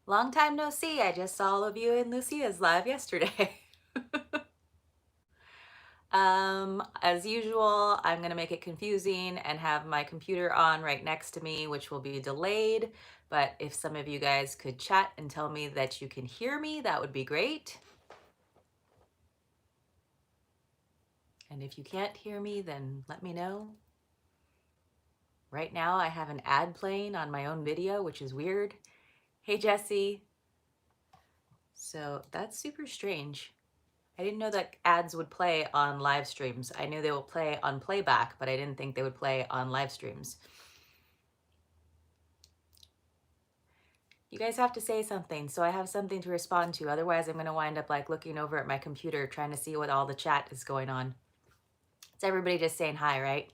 Long time no see. I just saw all of you in Lucia's live yesterday. As usual, I'm gonna make it confusing and have my computer on right next to me, which will be delayed. But if some of you guys could chat and tell me that you can hear me, that would be great. And if you can't hear me, then let me know. Right now, I have an ad playing on my own video, which is weird. Hey, Jesse. So that's super strange. I didn't know that ads would play on live streams. I knew they would play on playback, but I didn't think they would play on live streams. You guys have to say something so I have something to respond to. Otherwise, I'm going to wind up like looking over at my computer trying to see what all the chat is going on. It's everybody just saying hi, right?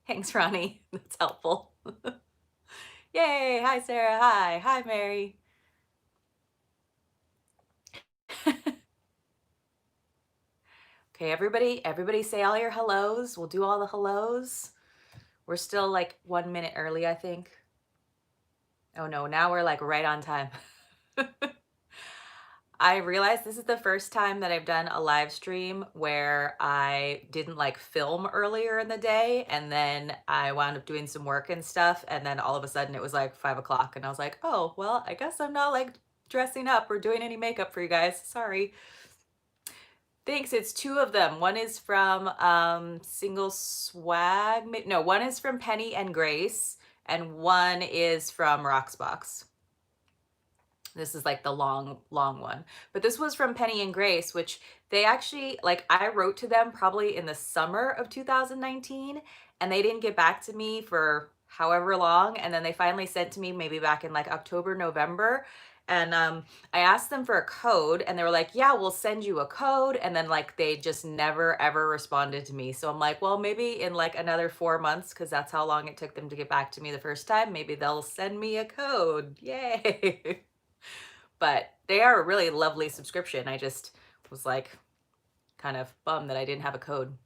Thanks, Ronnie. That's helpful. Yay. Hi, Sarah. Hi. Hi, Mary. Okay, everybody say all your hellos. We'll do all the hellos. We're still like 1 minute early, I think. Oh no, now we're like right on time. I realized this is the first time that I've done a live stream where I didn't like film earlier in the day, and then I wound up doing some work and stuff, and then all of a sudden it was like 5 o'clock and I was like, oh, well, I guess I'm not like dressing up or doing any makeup for you guys. Sorry. Thanks. It's two of them. One is from Single Swag. No, one is from Penny and Grace, and one is from Roxbox. This is like the long one. But this was from Penny and Grace, which they actually, like, I wrote to them probably in the summer of 2019, and they didn't get back to me for however long. And then they finally sent to me maybe back in like October, November. And I asked them for a code, and they were like, yeah, we'll send you a code. And then like they just never ever responded to me. So I'm like, well, maybe in like another 4 months, because that's how long it took them to get back to me the first time, maybe they'll send me a code. Yay. But they are a really lovely subscription. I just was like kind of bummed that I didn't have a code.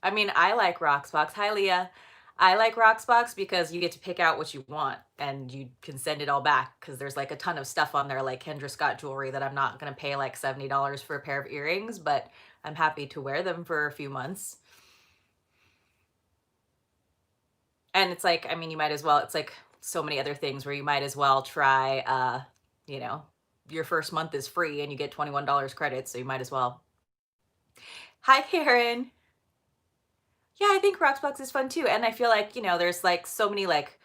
I mean, I like Roxbox. Hi, Leah. I like Roxbox because you get to pick out what you want and you can send it all back, because there's like a ton of stuff on there, like Kendra Scott jewelry that I'm not going to pay like $70 for a pair of earrings, but I'm happy to wear them for a few months. And it's like, I mean, you might as well, it's like so many other things where you might as well try, you know, your first month is free and you get $21 credits, so you might as well. Hi, Karen. Yeah, I think Roxbox is fun too. And I feel like, you know, there's like so many like,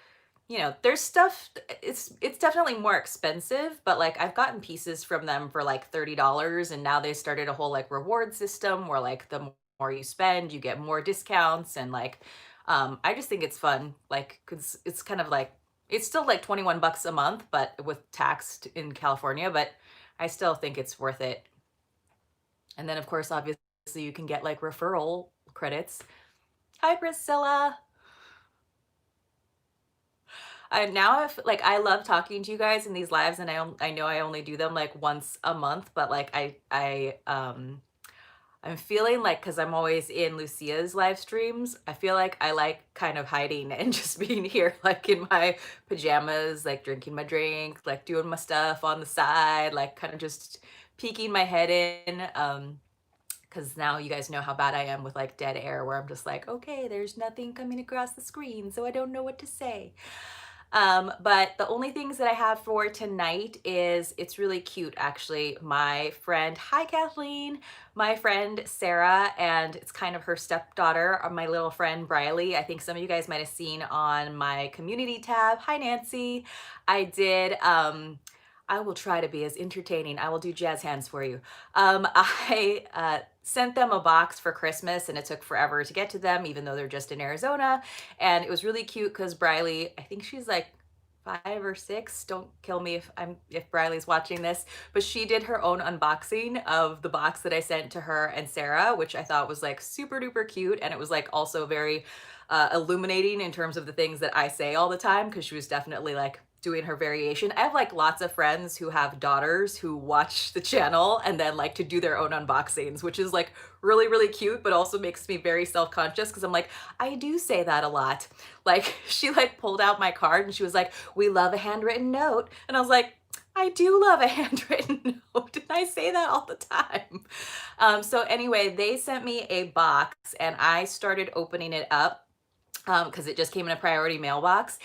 you know, there's stuff, it's definitely more expensive, but like I've gotten pieces from them for like $30, and now they started a whole like reward system where like the more you spend, you get more discounts. And like I just think it's fun, like, cuz it's kind of like, it's still like 21 bucks a month but with tax in California, but I still think it's worth it. And then of course obviously you can get like referral credits. Hi, Priscilla. Now if like, I love talking to you guys in these lives, and I know I only do them like once a month, but like I'm feeling like, because I'm always in Lucia's live streams, I feel like I like kind of hiding and just being here like in my pajamas, like drinking my drink, like doing my stuff on the side, like kind of just peeking my head in. Because now you guys know how bad I am with like dead air, where I'm just like, okay, there's nothing coming across the screen, so I don't know what to say. But the only things that I have for tonight is, it's really cute actually. My friend, hi Kathleen, my friend Sarah, and it's kind of her stepdaughter, my little friend Brylee. I think some of you guys might have seen on my community tab. Hi Nancy. I did, I will try to be as entertaining. I will do jazz hands for you. I sent them a box for Christmas, and it took forever to get to them, even though they're just in Arizona. And it was really cute because Brylee, I think she's like 5 or 6. Don't kill me if Brylee's watching this, but she did her own unboxing of the box that I sent to her and Sarah, which I thought was like super duper cute. And it was like also very illuminating in terms of the things that I say all the time, because she was definitely like doing her variation. I have like lots of friends who have daughters who watch the channel and then like to do their own unboxings, which is like really, really cute, but also makes me very self-conscious because I'm like, I do say that a lot. Like she like pulled out my card and she was like, we love a handwritten note. And I was like, I do love a handwritten note. And I say that all the time. So anyway, they sent me a box and I started opening it up because it just came in a priority mailbox.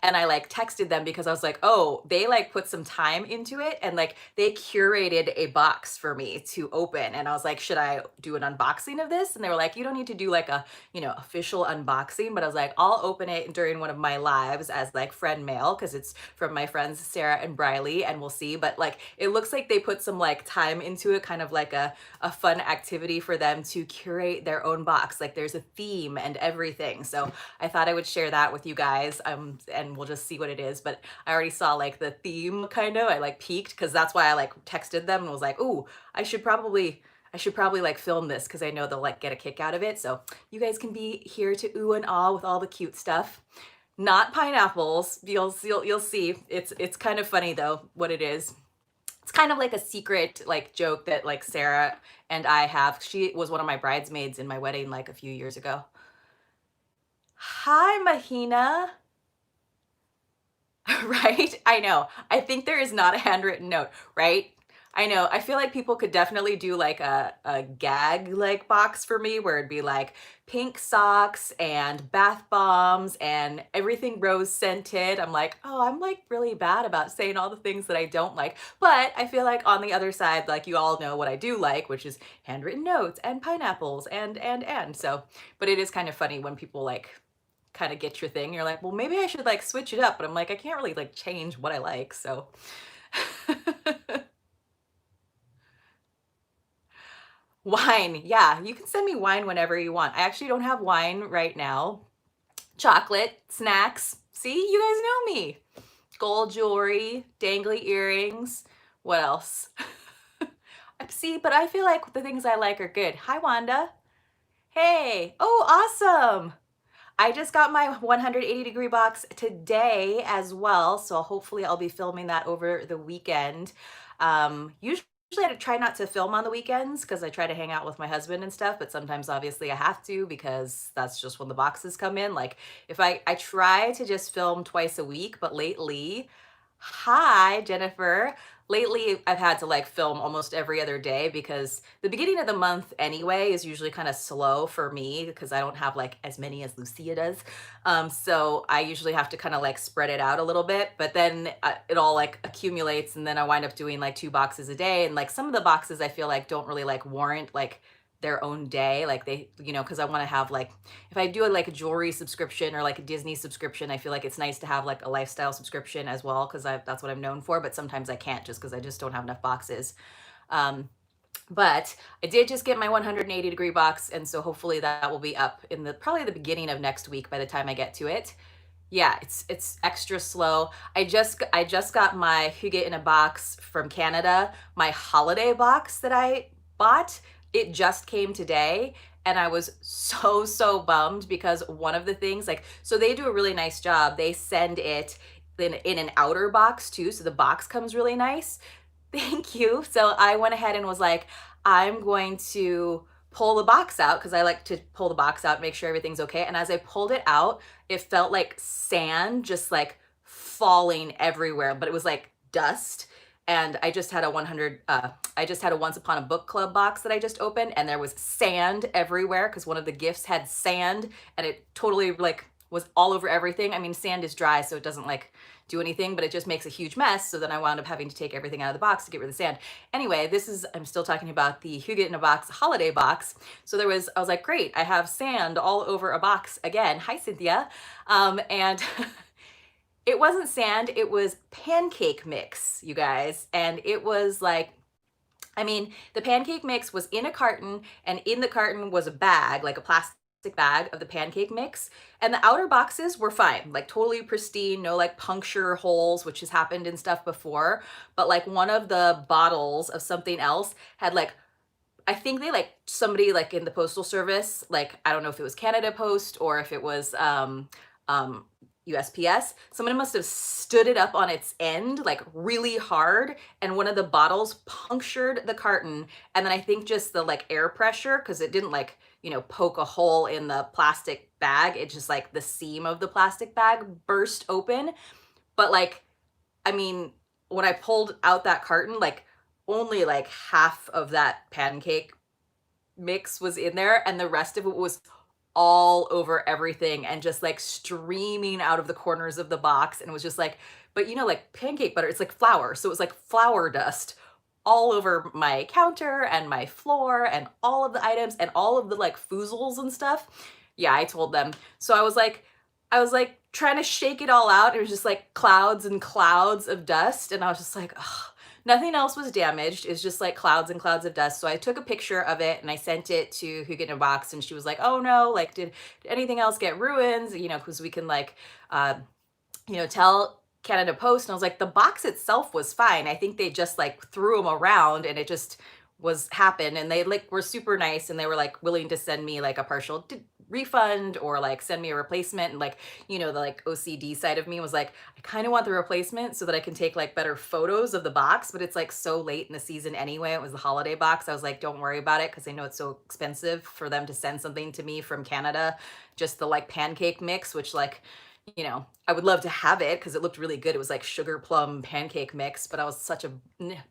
And I like texted them because I was like, oh, they like put some time into it and like they curated a box for me to open. And I was like, should I do an unboxing of this? And they were like, you don't need to do like a, official unboxing, but I was like, I'll open it during one of my lives as like friend mail because it's from my friends Sarah and Brylee and we'll see. But like it looks like they put some like time into it, kind of like a fun activity for them to curate their own box. Like there's a theme and everything. So I thought I would share that with you guys. And we'll just see what it is. But I already saw like the theme kind of, I like peeked because that's why I like texted them and was like, ooh, I should probably like film this because I know they'll like get a kick out of it. So you guys can be here to ooh and ah with all the cute stuff. Not pineapples. You'll see. It's kind of funny though what it is. It's kind of like a secret like joke that like Sarah and I have. She was one of my bridesmaids in my wedding like a few years ago. Hi, Mahina. Right? I know. I think there is not a handwritten note, right? I know. I feel like people could definitely do like a gag like box for me where it'd be like pink socks and bath bombs and everything rose scented. I'm like, oh, I'm like really bad about saying all the things that I don't like. But I feel like on the other side, like you all know what I do like, which is handwritten notes and pineapples and. So, but it is kind of funny when people like kind of get your thing. You're like, well, maybe I should like switch it up, but I'm like, I can't really like change what I like. So wine. Yeah, you can send me wine whenever you want. I actually don't have wine right now. Chocolate, snacks. See, you guys know me. Gold jewelry, dangly earrings. What else? See, but I feel like the things I like are good. Hi, Wanda. Hey. Oh, awesome. I just got my 180-degree box today as well, so hopefully I'll be filming that over the weekend. Usually I try not to film on the weekends because I try to hang out with my husband and stuff, but sometimes obviously I have to because that's just when the boxes come in. Like if I try to just film twice a week, but lately, hi Jennifer. Lately, I've had to like film almost every other day because the beginning of the month anyway is usually kind of slow for me because I don't have like as many as Lucia does. So I usually have to kind of like spread it out a little bit, but then it all like accumulates and then I wind up doing like 2 boxes a day. And like some of the boxes I feel like don't really like warrant like their own day. Like they, because I want to have like, if I do like a jewelry subscription or like a Disney subscription, I feel like it's nice to have like a lifestyle subscription as well because that's what I'm known for. But sometimes I can't just because I just don't have enough boxes. But I did just get my 180-degree box, and so hopefully that will be up in probably the beginning of next week by the time I get to it. Yeah, it's extra slow. I just got my Huget in a box from Canada, my holiday box that I bought. It just came today and I was so bummed because one of the things like so they do a really nice job. They send it in an outer box too, so the box comes really nice. Thank you. So I went ahead and was like, I'm going to pull the box out because I like to pull the box out, make sure everything's okay. And as I pulled it out, it felt like sand just like falling everywhere, but it was like dust. And I just had a Once Upon a Book Club box that I just opened and there was sand everywhere because one of the gifts had sand and it totally like was all over everything. I mean, sand is dry, so it doesn't like do anything, but it just makes a huge mess. So then I wound up having to take everything out of the box to get rid of the sand. Anyway, I'm still talking about the Huget in a Box holiday box. So I was like, great, I have sand all over a box again. Hi, Cynthia. And it wasn't sand, it was pancake mix, you guys. And it was like, I mean, the pancake mix was in a carton and in the carton was a bag, like a plastic bag of the pancake mix, and the outer boxes were fine, like totally pristine, no like puncture holes, which has happened and stuff before. But like one of the bottles of something else had like, I think they like somebody like in the postal service, like I don't know if it was Canada Post or if it was USPS. Someone must have stood it up on its end like really hard, and one of the bottles punctured the carton. And then I think just the like air pressure, because it didn't like, you know, poke a hole in the plastic bag. It just like the seam of the plastic bag burst open. But like, I mean, when I pulled out that carton, like only like half of that pancake mix was in there, and the rest of it was all over everything and just like streaming out of the corners of the box. And it was just like, but you know, like pancake butter, it's like flour. So it was like flour dust all over my counter and my floor and all of the items and all of the like foozles and stuff. Yeah, I told them. So I was like trying to shake it all out. It was just like clouds and clouds of dust. And I was just like, oh, nothing else was damaged. It's just like clouds and clouds of dust. So I took a picture of it and I sent it to Who Get in a Box, and she was like, oh no, like did anything else get ruined? You know, because we can like, you know, tell Canada Post. And I was like, the box itself was fine. I think they just like threw them around and it just was happened. And they like were super nice, and they were like willing to send me like a partial refund or like send me a replacement. And like, you know, the like OCD side of me was like, I kind of want the replacement so that I can take like better photos of the box, but it's like so late in the season anyway. It was the holiday box. I was like, don't worry about it, because I know it's so expensive for them to send something to me from Canada, just the like pancake mix, which like, you know, I would love to have it because it looked really good. It was like sugar plum pancake mix, but I was such a,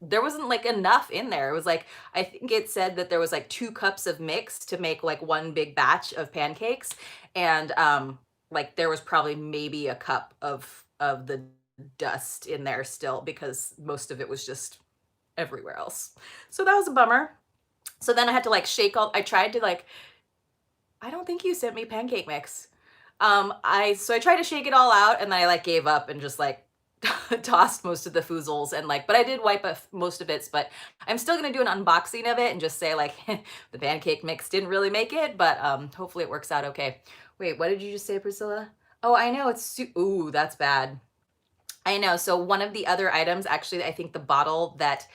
there wasn't like enough in there. It was like, I think it said that there was like 2 cups of mix to make like one big batch of pancakes. And like there was probably maybe a cup of the dust in there still, because most of it was just everywhere else. So that was a bummer. So then I had to like shake all, I tried to like, I don't think you sent me pancake mix. So I tried to shake it all out, and then I like gave up and just like tossed most of the foozles, and like, but I did wipe up most of it. But I'm still gonna do an unboxing of it and just say like the pancake mix didn't really make it, but hopefully it works out okay. Wait, what did you just say, Priscilla? Oh, I know it's ooh, that's bad. I know. So one of the other items, actually, I think the bottle that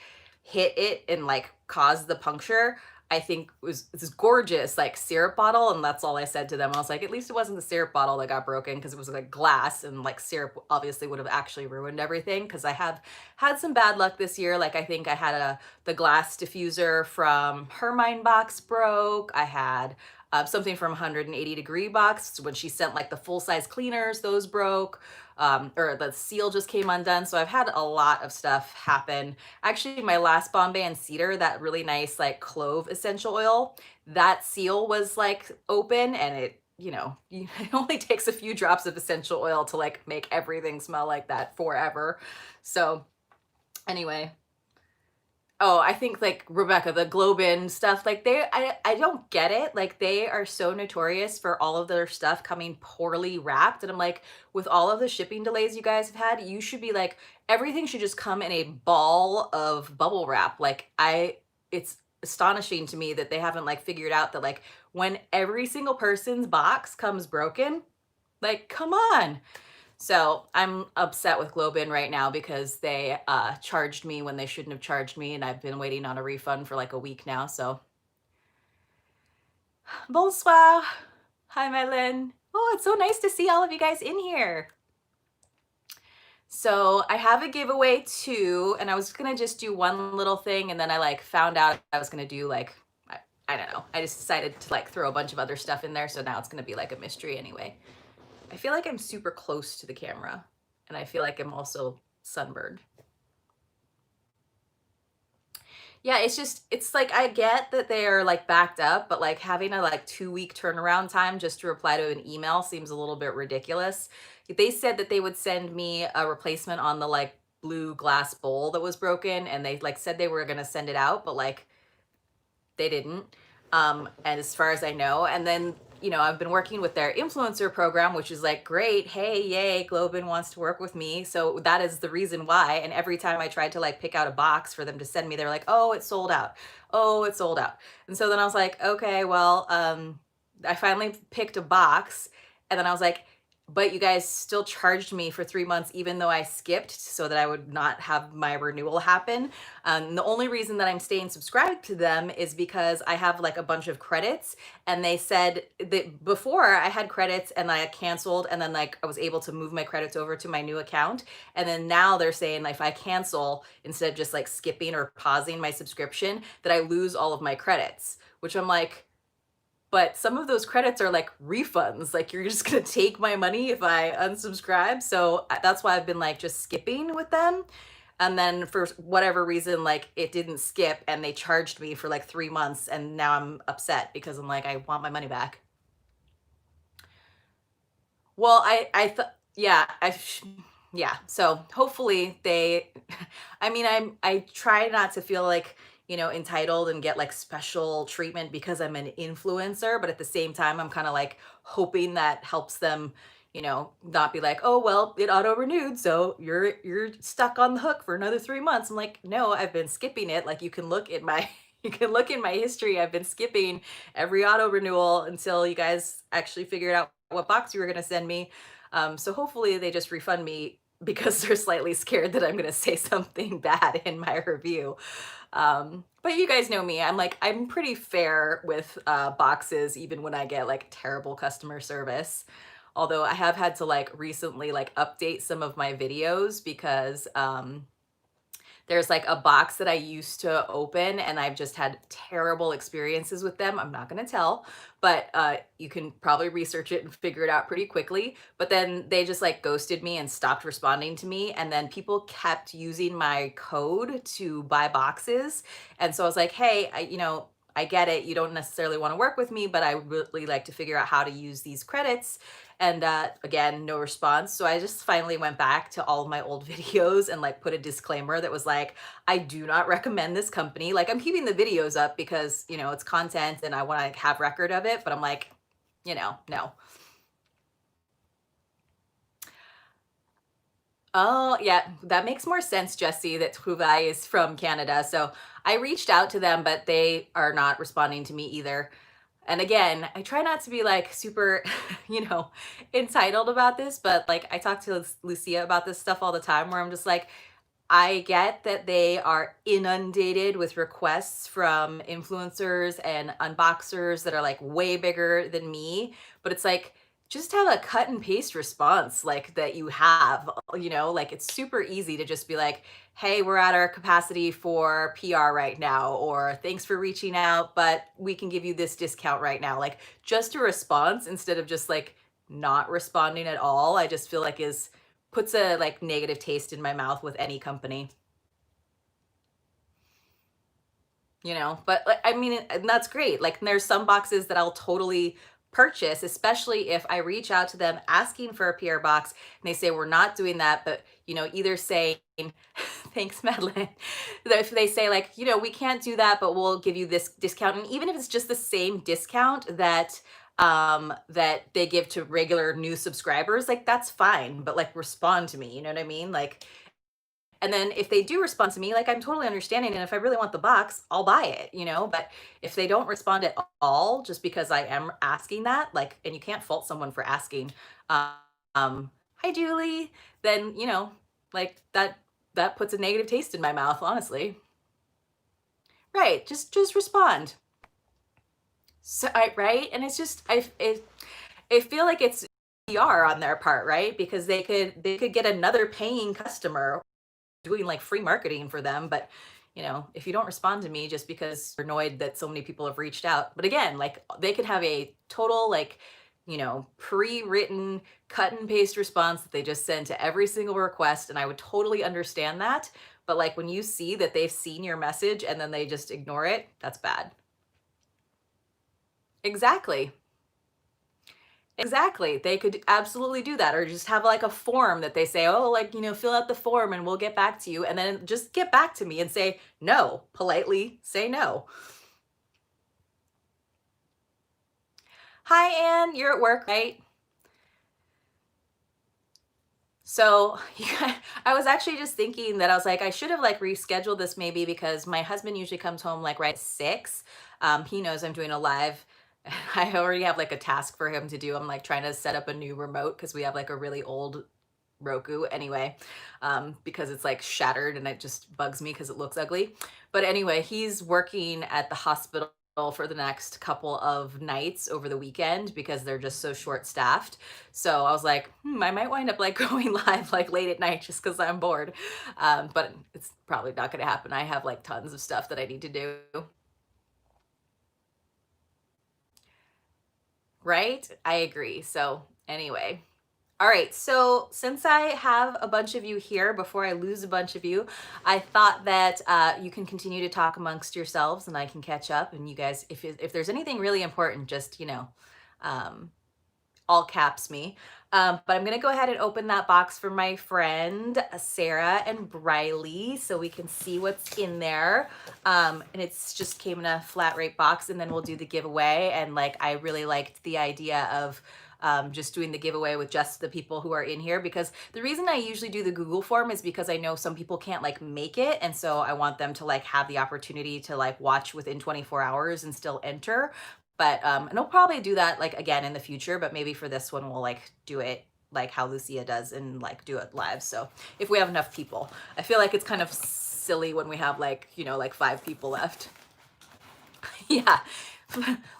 hit it and like caused the puncture, I think was this gorgeous like syrup bottle. And that's all I said to them. I was like, at least it wasn't the syrup bottle that got broken, because it was like glass, and like syrup obviously would have actually ruined everything. Because I have had some bad luck this year. Like I think I had the glass diffuser from Hermine box broke. I had something from 180 Degree box when she sent like the full size cleaners, those broke. Or the seal just came undone. So I've had a lot of stuff happen. Actually, my last Bombay and Cedar, that really nice like clove essential oil, that seal was like open, and it, you know, it only takes a few drops of essential oil to like make everything smell like that forever. So anyway, oh, I think like Rebecca, the Globin stuff, like I don't get it. Like they are so notorious for all of their stuff coming poorly wrapped. And I'm like, with all of the shipping delays you guys have had, you should be like, everything should just come in a ball of bubble wrap. Like it's astonishing to me that they haven't like figured out that like when every single person's box comes broken, like, come on. So I'm upset with Globin right now because they charged me when they shouldn't have charged me, and I've been waiting on a refund for like a week now. So bonsoir. Hi, Mylin. Oh, it's so nice to see all of you guys in here. So I have a giveaway too, and I was gonna just do one little thing, and then I like found out I was gonna do like, I don't know. I just decided to like throw a bunch of other stuff in there, so now it's gonna be like a mystery anyway. I feel like I'm super close to the camera, and I feel like I'm also sunburned. Yeah, it's just, it's like, I get that they are like backed up, but like having a like 2-week turnaround time just to reply to an email seems a little bit ridiculous. They said that they would send me a replacement on the like blue glass bowl that was broken, and they like said they were going to send it out, but like they didn't. And as far as I know, and then, you know, I've been working with their influencer program, which is like, great. Hey, yay, Globin wants to work with me. So that is the reason why. And every time I tried to like pick out a box for them to send me, they're like, oh, it's sold out. Oh, it's sold out. And so then I was like, okay, well, I finally picked a box, and then I was like, but you guys still charged me for 3 months, even though I skipped so that I would not have my renewal happen. The only reason that I'm staying subscribed to them is because I have like a bunch of credits, and they said that before I had credits and I canceled, and then like I was able to move my credits over to my new account. And then now they're saying like if I cancel, instead of just like skipping or pausing my subscription, that I lose all of my credits, which I'm like, but some of those credits are like refunds. Like you're just gonna take my money if I unsubscribe. So that's why I've been like just skipping with them. And then for whatever reason, like it didn't skip and they charged me for like 3 months. And now I'm upset because I'm like, I want my money back. Well, I thought, yeah, yeah. So hopefully they, I mean, I try not to feel like, entitled and get like special treatment because I'm an influencer, but at the same time, I'm kind of like hoping that helps them, not be like, oh, well, it auto renewed. So you're stuck on the hook for another 3 months. I'm like, no, I've been skipping it. Like you can look at my, you can look in my history. I've been skipping every auto renewal until you guys actually figured out what box you were going to send me. So hopefully they just refund me because they're slightly scared that I'm going to say something bad in my review. But you guys know me. I'm pretty fair with boxes, even when I get like terrible customer service. Although I have had to like recently like update some of my videos because there's like a box that I used to open and I've just had terrible experiences with them. I'm not going to tell, but you can probably research it and figure it out pretty quickly. But then they just like ghosted me and stopped responding to me. And then people kept using my code to buy boxes. And so I was like, hey, I get it. You don't necessarily want to work with me, but I really like to figure out how to use these credits. And again, no response. So I just finally went back to all of my old videos and like put a disclaimer that was like, I do not recommend this company. Like I'm keeping the videos up because, it's content and I want to have record of it, but I'm like, no. Oh, yeah, that makes more sense, Jesse, that Trouvaille is from Canada. So I reached out to them, but they are not responding to me either. And again, I try not to be like super, entitled about this, but like I talk to Lucia about this stuff all the time where I'm just like, I get that they are inundated with requests from influencers and unboxers that are like way bigger than me, but it's like just have a cut and paste response like that you have, like it's super easy to just be like, "Hey, we're at our capacity for PR right now," or "Thanks for reaching out, but we can give you this discount right now." Like just a response instead of just like not responding at all. I just feel like is puts a like negative taste in my mouth with any company, but like, I mean, and that's great. Like there's some boxes that I'll totally purchase, especially if I reach out to them asking for a PR box and they say we're not doing that, but either saying thanks, Madeline. If they say like, we can't do that, but we'll give you this discount, and even if it's just the same discount that they give to regular new subscribers, like that's fine, but like respond to me, you know what I mean? Like, and then if they do respond to me, like I'm totally understanding, and if I really want the box, I'll buy it, but if they don't respond at all just because I am asking that, like, and you can't fault someone for asking, hi Julie, then like that puts a negative taste in my mouth, honestly. Right, just respond. So right, and it's just I feel like it's PR on their part, right? Because they could get another paying customer doing like free marketing for them, but if you don't respond to me just because you're annoyed that so many people have reached out, but again, like they could have a total like pre-written cut and paste response that they just send to every single request, and I would totally understand that. But like when you see that they've seen your message and then they just ignore it, that's bad. Exactly. Exactly. They could absolutely do that, or just have like a form that they say, oh, like, fill out the form and we'll get back to you. And then just get back to me and say no, politely say no. Hi, Anne, you're at work, right? So yeah, I was actually just thinking that I was like, I should have like rescheduled this maybe because my husband usually comes home like right at 6. He knows I'm doing a live I already have like a task for him to do. I'm like trying to set up a new remote because we have like a really old Roku anyway, because it's like shattered and it just bugs me because it looks ugly. But anyway, he's working at the hospital for the next couple of nights over the weekend because they're just so short staffed. So I was like, I might wind up like going live like late at night just because I'm bored. But it's probably not going to happen. I have like tons of stuff that I need to do. Right? I agree. So anyway. All right, so since I have a bunch of you here, before I lose a bunch of you, I thought that you can continue to talk amongst yourselves and I can catch up. And you guys, if there's anything really important, just, um, all caps me. But I'm going to go ahead and open that box for my friend Sarah and Brylee so we can see what's in there. And it's just came in a flat rate box, and then we'll do the giveaway. And like, I really liked the idea of just doing the giveaway with just the people who are in here, because the reason I usually do the Google form is because I know some people can't like make it. And so I want them to like have the opportunity to like watch within 24 hours and still enter. But and I'll probably do that like again in the future, but maybe for this one we'll like do it like how Lucia does and like do it live. So if we have enough people, I feel like it's kind of silly when we have like, like 5 people left. Yeah.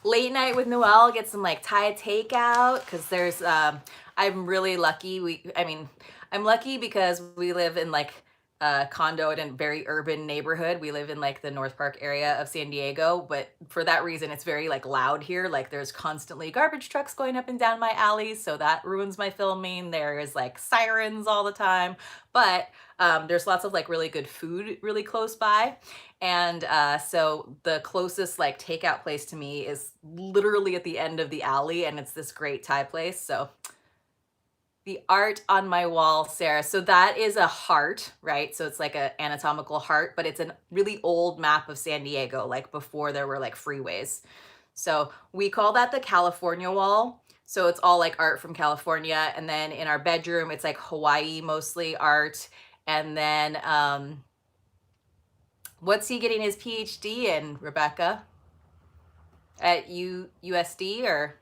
Late night with Noelle, get some like Thai takeout because there's I'm really lucky. I'm lucky because we live in like a condo in a very urban neighborhood. We live in like the North Park area of San Diego, but for that reason it's very like loud here. Like there's constantly garbage trucks going up and down my alley, so that ruins my filming. There is like sirens all the time, but there's lots of like really good food really close by. And so the closest like takeout place to me is literally at the end of the alley, and it's this great Thai place. So the art on my wall, Sarah. So that is a heart, right? So it's like an anatomical heart, but it's a really old map of San Diego, like before there were like freeways. So we call that the California wall. So it's all like art from California. And then in our bedroom, it's like Hawaii mostly art. And then what's he getting his PhD in, Rebecca? At USD or?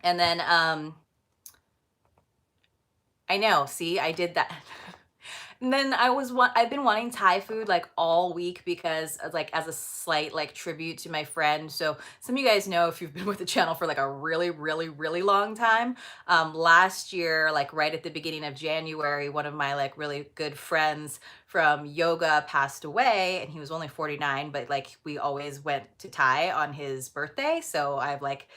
And then I know, see, I did that. And then I've been wanting Thai food like all week because like as a slight like tribute to my friend. So some of you guys know if you've been with the channel for like a really, really, really long time. Last year, like right at the beginning of January, one of my like really good friends from yoga passed away, and he was only 49, but like we always went to Thai on his birthday. So I've like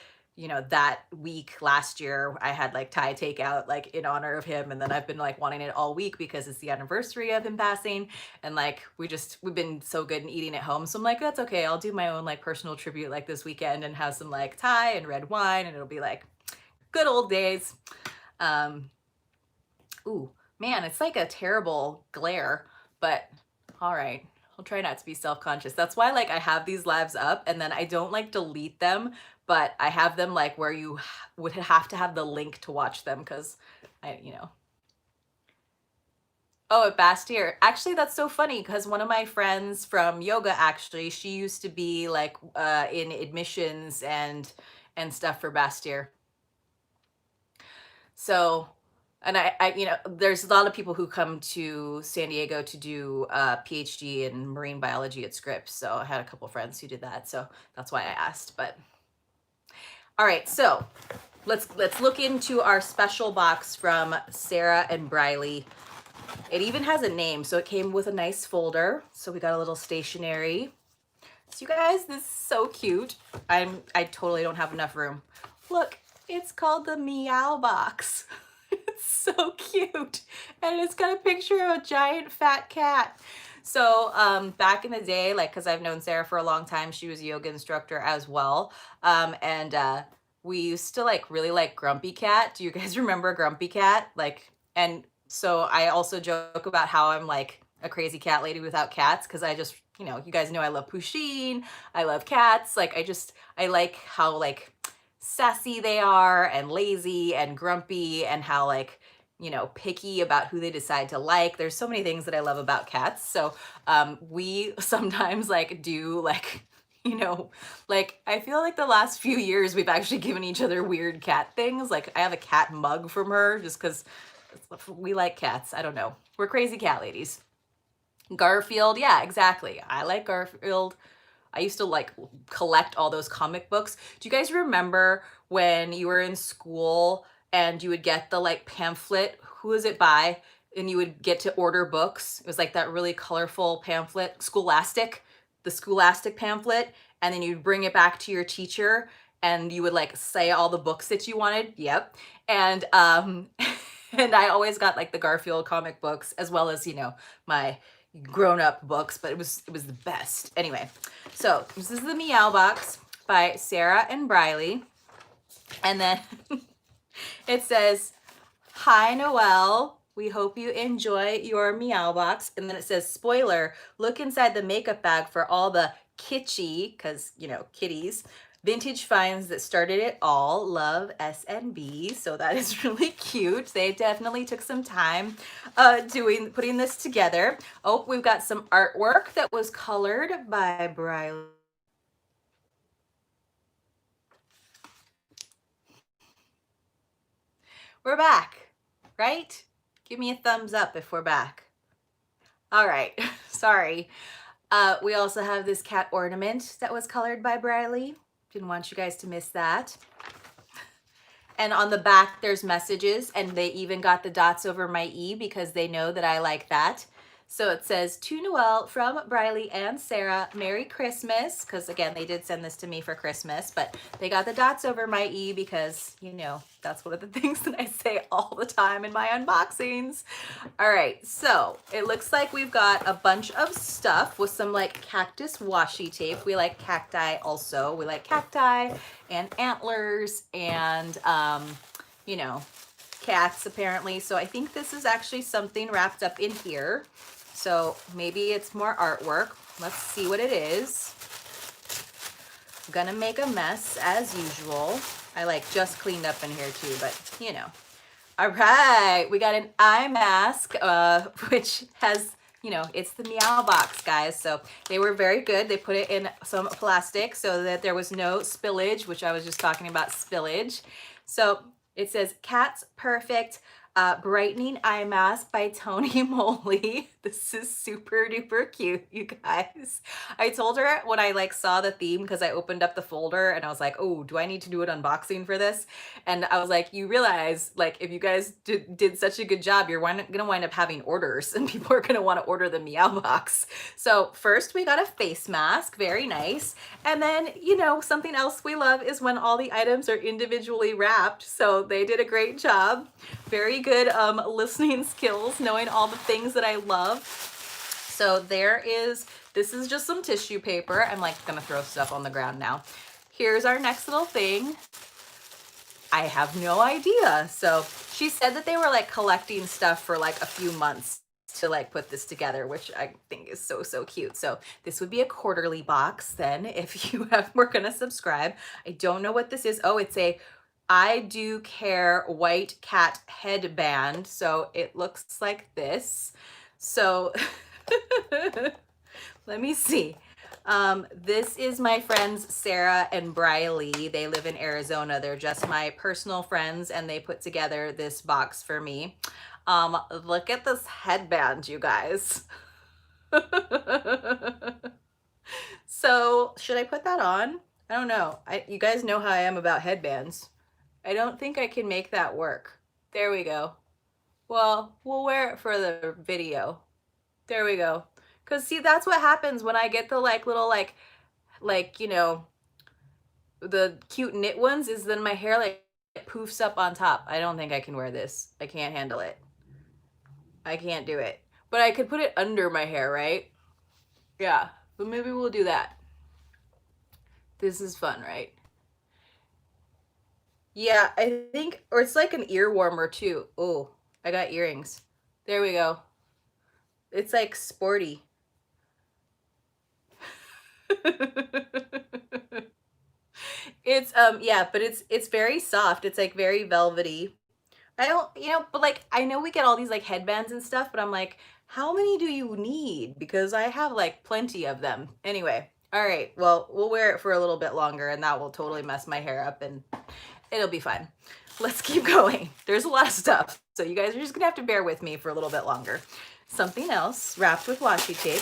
that week last year I had like Thai takeout like in honor of him, and then I've been like wanting it all week because it's the anniversary of him passing, and like we've been so good in eating at home, so I'm like, that's okay, I'll do my own like personal tribute like this weekend and have some like Thai and red wine, and it'll be like good old days. Ooh, man, it's like a terrible glare, but all right. I'll try not to be self-conscious. That's why like I have these lives up and then I don't like delete them, but I have them like where you would have to have the link to watch them because I. Oh, at Bastyr. Actually, that's so funny because one of my friends from yoga, actually, she used to be like in admissions and stuff for Bastyr. So, and there's a lot of people who come to San Diego to do a PhD in marine biology at Scripps. So I had a couple friends who did that. So that's why I asked. But all right, so let's look into our special box from Sarah and Brylee. It even has a name, so it came with a nice folder. So we got a little stationery. So you guys, this is so cute. I totally don't have enough room. Look, it's called the Meow Box. It's so cute. And it's got a picture of a giant fat cat. So back in the day, like, because I've known Sarah for a long time, she was a yoga instructor as well. And we used to like really like Grumpy Cat. Do you guys remember Grumpy Cat? Like, and so I also joke about how I'm like a crazy cat lady without cats because I just, you guys know I love Pusheen. I love cats. Like I like how like sassy they are and lazy and grumpy and how like, picky about who they decide to like. There's so many things that I love about cats. So we sometimes like do like you know, like I feel like the last few years we've actually given each other weird cat things. Like I have a cat mug from her just because we like cats. I don't know. We're crazy cat ladies. Garfield, yeah, exactly. I like Garfield. I used to like collect all those comic books. Do you guys remember when you were in school and you would get the like pamphlet? Who is it by? And you would get to order books. It was like that really colorful pamphlet, Scholastic, the Scholastic pamphlet. And then you'd bring it back to your teacher and you would like say all the books that you wanted. Yep. And and I always got like the Garfield comic books as well as, you know, my grown-up books, but it was the best. Anyway, so this is the Meow Box by Sarah and Brylee. And then it says, "Hi Noelle, we hope you enjoy your Meow Box." And then it says, "Spoiler, look inside the makeup bag for all the kitschy, because, you know, kitties, vintage finds that started it all. Love, SNB." So that is really cute. They definitely took some time putting this together. Oh, we've got some artwork that was colored by Brylee. We're back, right? Give me a thumbs up if we're back. All right, sorry. We also have this cat ornament that was colored by Brylee. Didn't want you guys to miss that. And on the back, there's messages, and they even got the dots over my E because they know that I like that. So it says, "To Noelle from Brylee and Sarah, Merry Christmas." Because again, they did send this to me for Christmas, but they got the dots over my E because, you know, that's one of the things that I say all the time in my unboxings. All right, so it looks like we've got a bunch of stuff with some like cactus washi tape. We like cacti also. We like cacti and antlers and, you know, cats apparently. So I think this is actually something wrapped up in here. So maybe it's more artwork. Let's see what it is. I'm gonna make a mess as usual. I like just cleaned up in here too, but you know. All right, we got an eye mask, which has, you know, it's the Meow Box, guys. So they were very good. They put it in some plastic so that there was no spillage, which I was just talking about spillage. So it says Cat's Perfect Brightening Eye Mask by Tony Moly. This is super duper cute, you guys. I told her when I like saw the theme, because I opened up the folder and I was like, oh, do I need to do an unboxing for this? And I was like, you realize, like, if you guys did such a good job, you're gonna wind up having orders and people are gonna want to order the Meow Box. So first we got a face mask, very nice. And then, you know, something else we love is when all the items are individually wrapped. So they did a great job. Very good listening skills, knowing all the things that I love. So this is just some tissue paper. I'm like gonna throw stuff on the ground now. Here's our next little thing. I have no idea. So she said that they were like collecting stuff for like a few months to like put this together, which I think is so, so cute. So this would be a quarterly box then if you were gonna subscribe. I don't know what this is. Oh, it's a I Do Care white cat headband. So it looks like this. So let me see. This is my friends Sarah and Brylee. They live in Arizona. They're just my personal friends and they put together this box for me. Look at this headband, you guys. So should I put that on? I don't know. You guys know how I am about headbands. I don't think I can make that work. There we go. Well, we'll wear it for the video. There we go. Cause see, that's what happens when I get the like little like, you know, the cute knit ones is then my hair like poofs up on top. I don't think I can wear this. I can't handle it. I can't do it. But I could put it under my hair, right? Yeah, but maybe we'll do that. This is fun, right? Yeah, I think, or it's like an ear warmer too. Oh, I got earrings. There we go. It's like sporty. It's yeah, but it's very soft. It's like very velvety. I don't, you know, but like I know we get all these like headbands and stuff, but I'm like, how many do you need? Because I have like plenty of them. Anyway, All right, well, we'll wear it for a little bit longer and that will totally mess my hair up and it'll be fine. Let's keep going. There's a lot of stuff, so you guys are just gonna have to bear with me for a little bit longer. Something else wrapped with washi tape.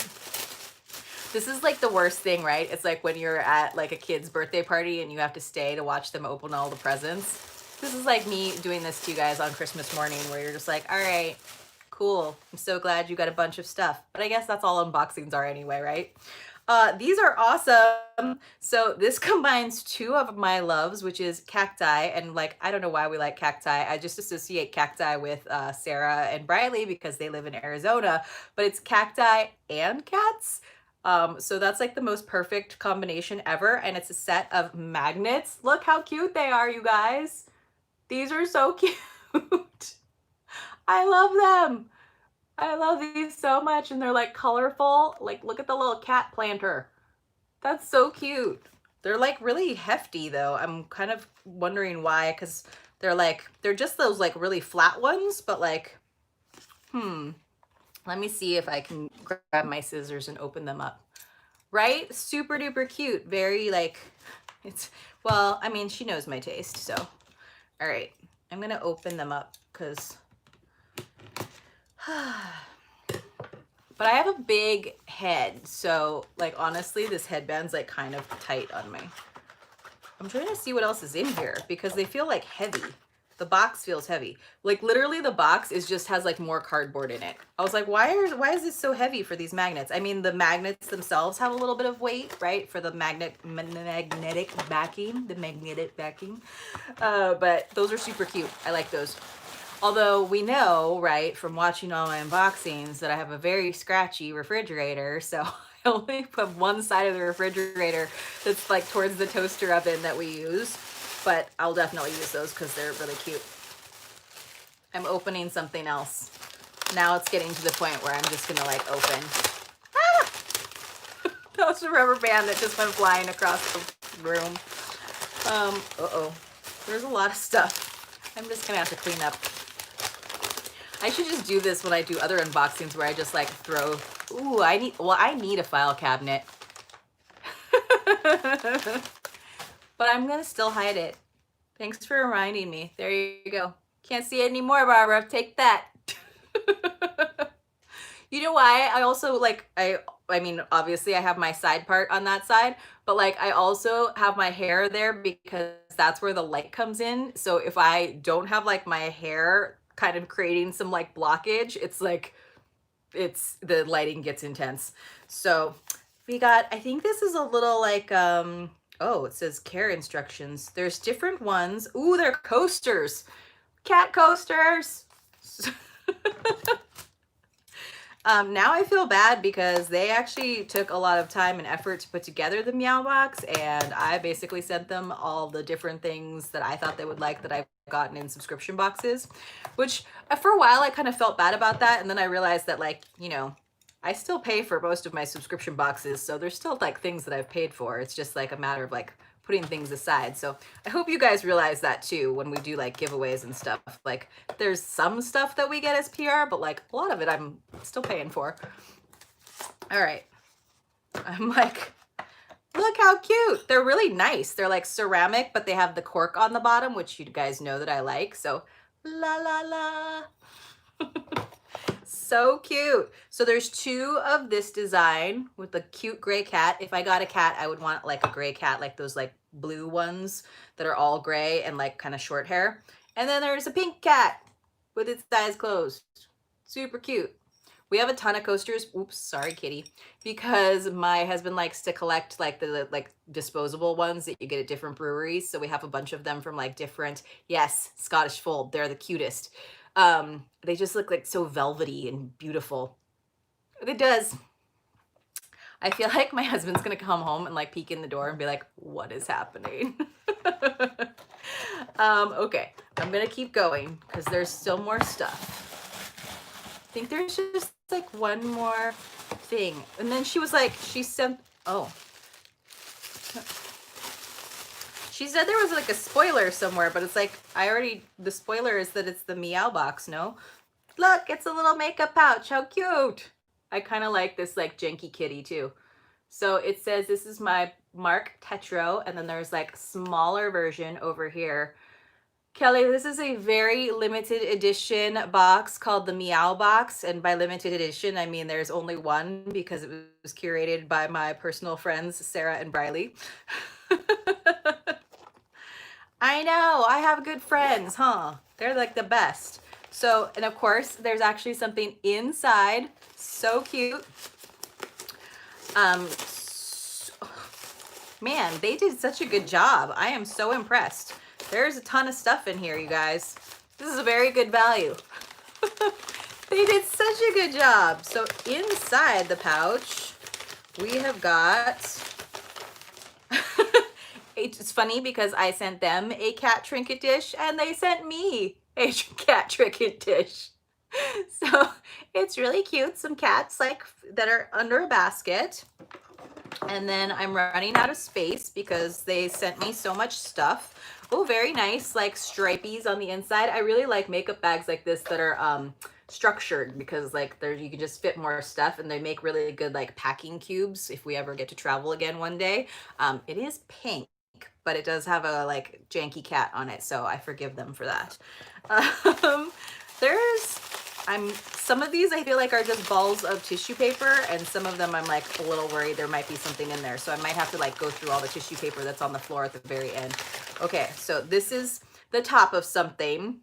This is like the worst thing, right? It's like when you're at like a kid's birthday party and you have to stay to watch them open all the presents. This is like me doing this to you guys on Christmas morning where you're just like, all right, cool. I'm so glad you got a bunch of stuff. But I guess that's all unboxings are anyway, right? These are awesome. So this combines two of my loves, which is cacti. And like, I don't know why we like cacti. I just associate cacti with Sarah and Brylee because they live in Arizona, but it's cacti and cats. So that's like the most perfect combination ever. And it's a set of magnets. Look how cute they are, you guys. These are so cute. I love them. I love these so much. And they're like colorful. Like, look at the little cat planter. That's so cute. They're like really hefty though. I'm kind of wondering why, because they're just those like really flat ones, but like, let me see if I can grab my scissors and open them up. Right? Super duper cute. Very like, well, I mean, she knows my taste, so. All right, I'm gonna open them up because, but I have a big head. So like, honestly, this headband's like kind of tight on me. I'm trying to see what else is in here because they feel like heavy. The box feels heavy. Like literally the box just has like more cardboard in it. I was like, why is this so heavy for these magnets? I mean, the magnets themselves have a little bit of weight, right? For the magnetic backing, but those are super cute. I like those. Although we know, right, from watching all my unboxings that I have a very scratchy refrigerator. So I only put one side of the refrigerator that's like towards the toaster oven that we use. But I'll definitely use those because they're really cute. I'm opening something else. Now it's getting to the point where I'm just gonna like open. Ah! That was a rubber band that just went flying across the room. Uh-oh. There's a lot of stuff. I'm just gonna have to clean up. I should just do this when I do other unboxings where I just like throw, ooh, I need a file cabinet. But I'm gonna still hide it. Thanks for reminding me. There you go. Can't see it anymore, Barbara. Take that. You know why? I also like, I mean, obviously I have my side part on that side, but like I also have my hair there because that's where the light comes in. So if I don't have like my hair kind of creating some like blockage, it's like, the lighting gets intense. So we got, I think this is a little like, oh, it says care instructions. There's different ones. Ooh, they're coasters. Cat coasters. Now I feel bad because they actually took a lot of time and effort to put together the Meow Box, and I basically sent them all the different things that I thought they would like that I've gotten in subscription boxes, which for a while I kind of felt bad about that. And then I realized that, like, you know, I still pay for most of my subscription boxes, so there's still like things that I've paid for. It's just like a matter of like putting things aside. So I hope you guys realize that too when we do like giveaways and stuff. Like there's some stuff that we get as PR, but like a lot of it I'm still paying for. All right. I'm like, look how cute. They're really nice. They're like ceramic, but they have the cork on the bottom, which you guys know that I like. So la la la. So cute. So there's two of this design with the cute gray cat. If I got a cat, I would want like a gray cat, like those like blue ones that are all gray and like kind of short hair. And then there's a pink cat with its eyes closed. Super cute. We have a ton of coasters. Oops, sorry, kitty. Because my husband likes to collect like the like disposable ones that you get at different breweries. So we have a bunch of them from like different, yes, Scottish Fold. They're the cutest. They just look like so velvety and beautiful. It does. I feel like my husband's gonna come home and like peek in the door and be like, what is happening? Okay, I'm gonna keep going because there's still more stuff. I think there's just like one more thing. And then she was like, she sent, oh. She said there was like a spoiler somewhere, but it's like, the spoiler is that it's the Meow Box, no? Look, it's a little makeup pouch. How cute. I kind of like this like janky kitty too. So it says this is my Mark Tetro, and then there's like smaller version over here. Kelly, this is a very limited edition box called the Meow Box. And by limited edition, I mean there's only one because it was curated by my personal friends, Sarah and Brylee. I know, I have good friends, huh? They're like the best. So, and of course, there's actually something inside. So cute. Man, they did such a good job. I am so impressed. There's a ton of stuff in here, you guys. This is a very good value. They did such a good job. So inside the pouch, we have got, it's funny because I sent them a cat trinket dish and they sent me a cat trinket dish. So it's really cute. Some cats like that are under a basket. And then I'm running out of space because they sent me so much stuff. Oh, very nice, like stripies on the inside. I really like makeup bags like this that are structured because like you can just fit more stuff, and they make really good like packing cubes if we ever get to travel again one day. It is pink, but it does have a like janky cat on it, so I forgive them for that. Some of these I feel like are just balls of tissue paper, and some of them I'm like a little worried there might be something in there. So I might have to like go through all the tissue paper that's on the floor at the very end. Okay, so this is the top of something.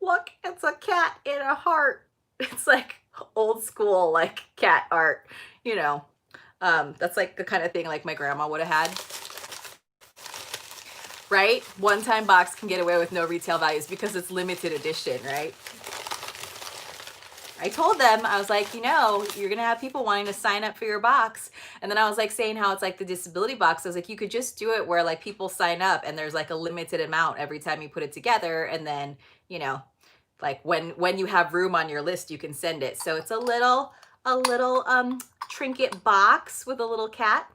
Look, it's a cat in a heart. It's like old school like cat art, you know. That's like the kind of thing like my grandma would have had. Right? One-time box can get away with no retail values because it's limited edition, right? I told them, I was like, you know, you're going to have people wanting to sign up for your box. And then I was like saying how it's like the disability box. I was like, you could just do it where like people sign up and there's like a limited amount every time you put it together. And then, you know, like when you have room on your list, you can send it. So it's a little trinket box with a little cat.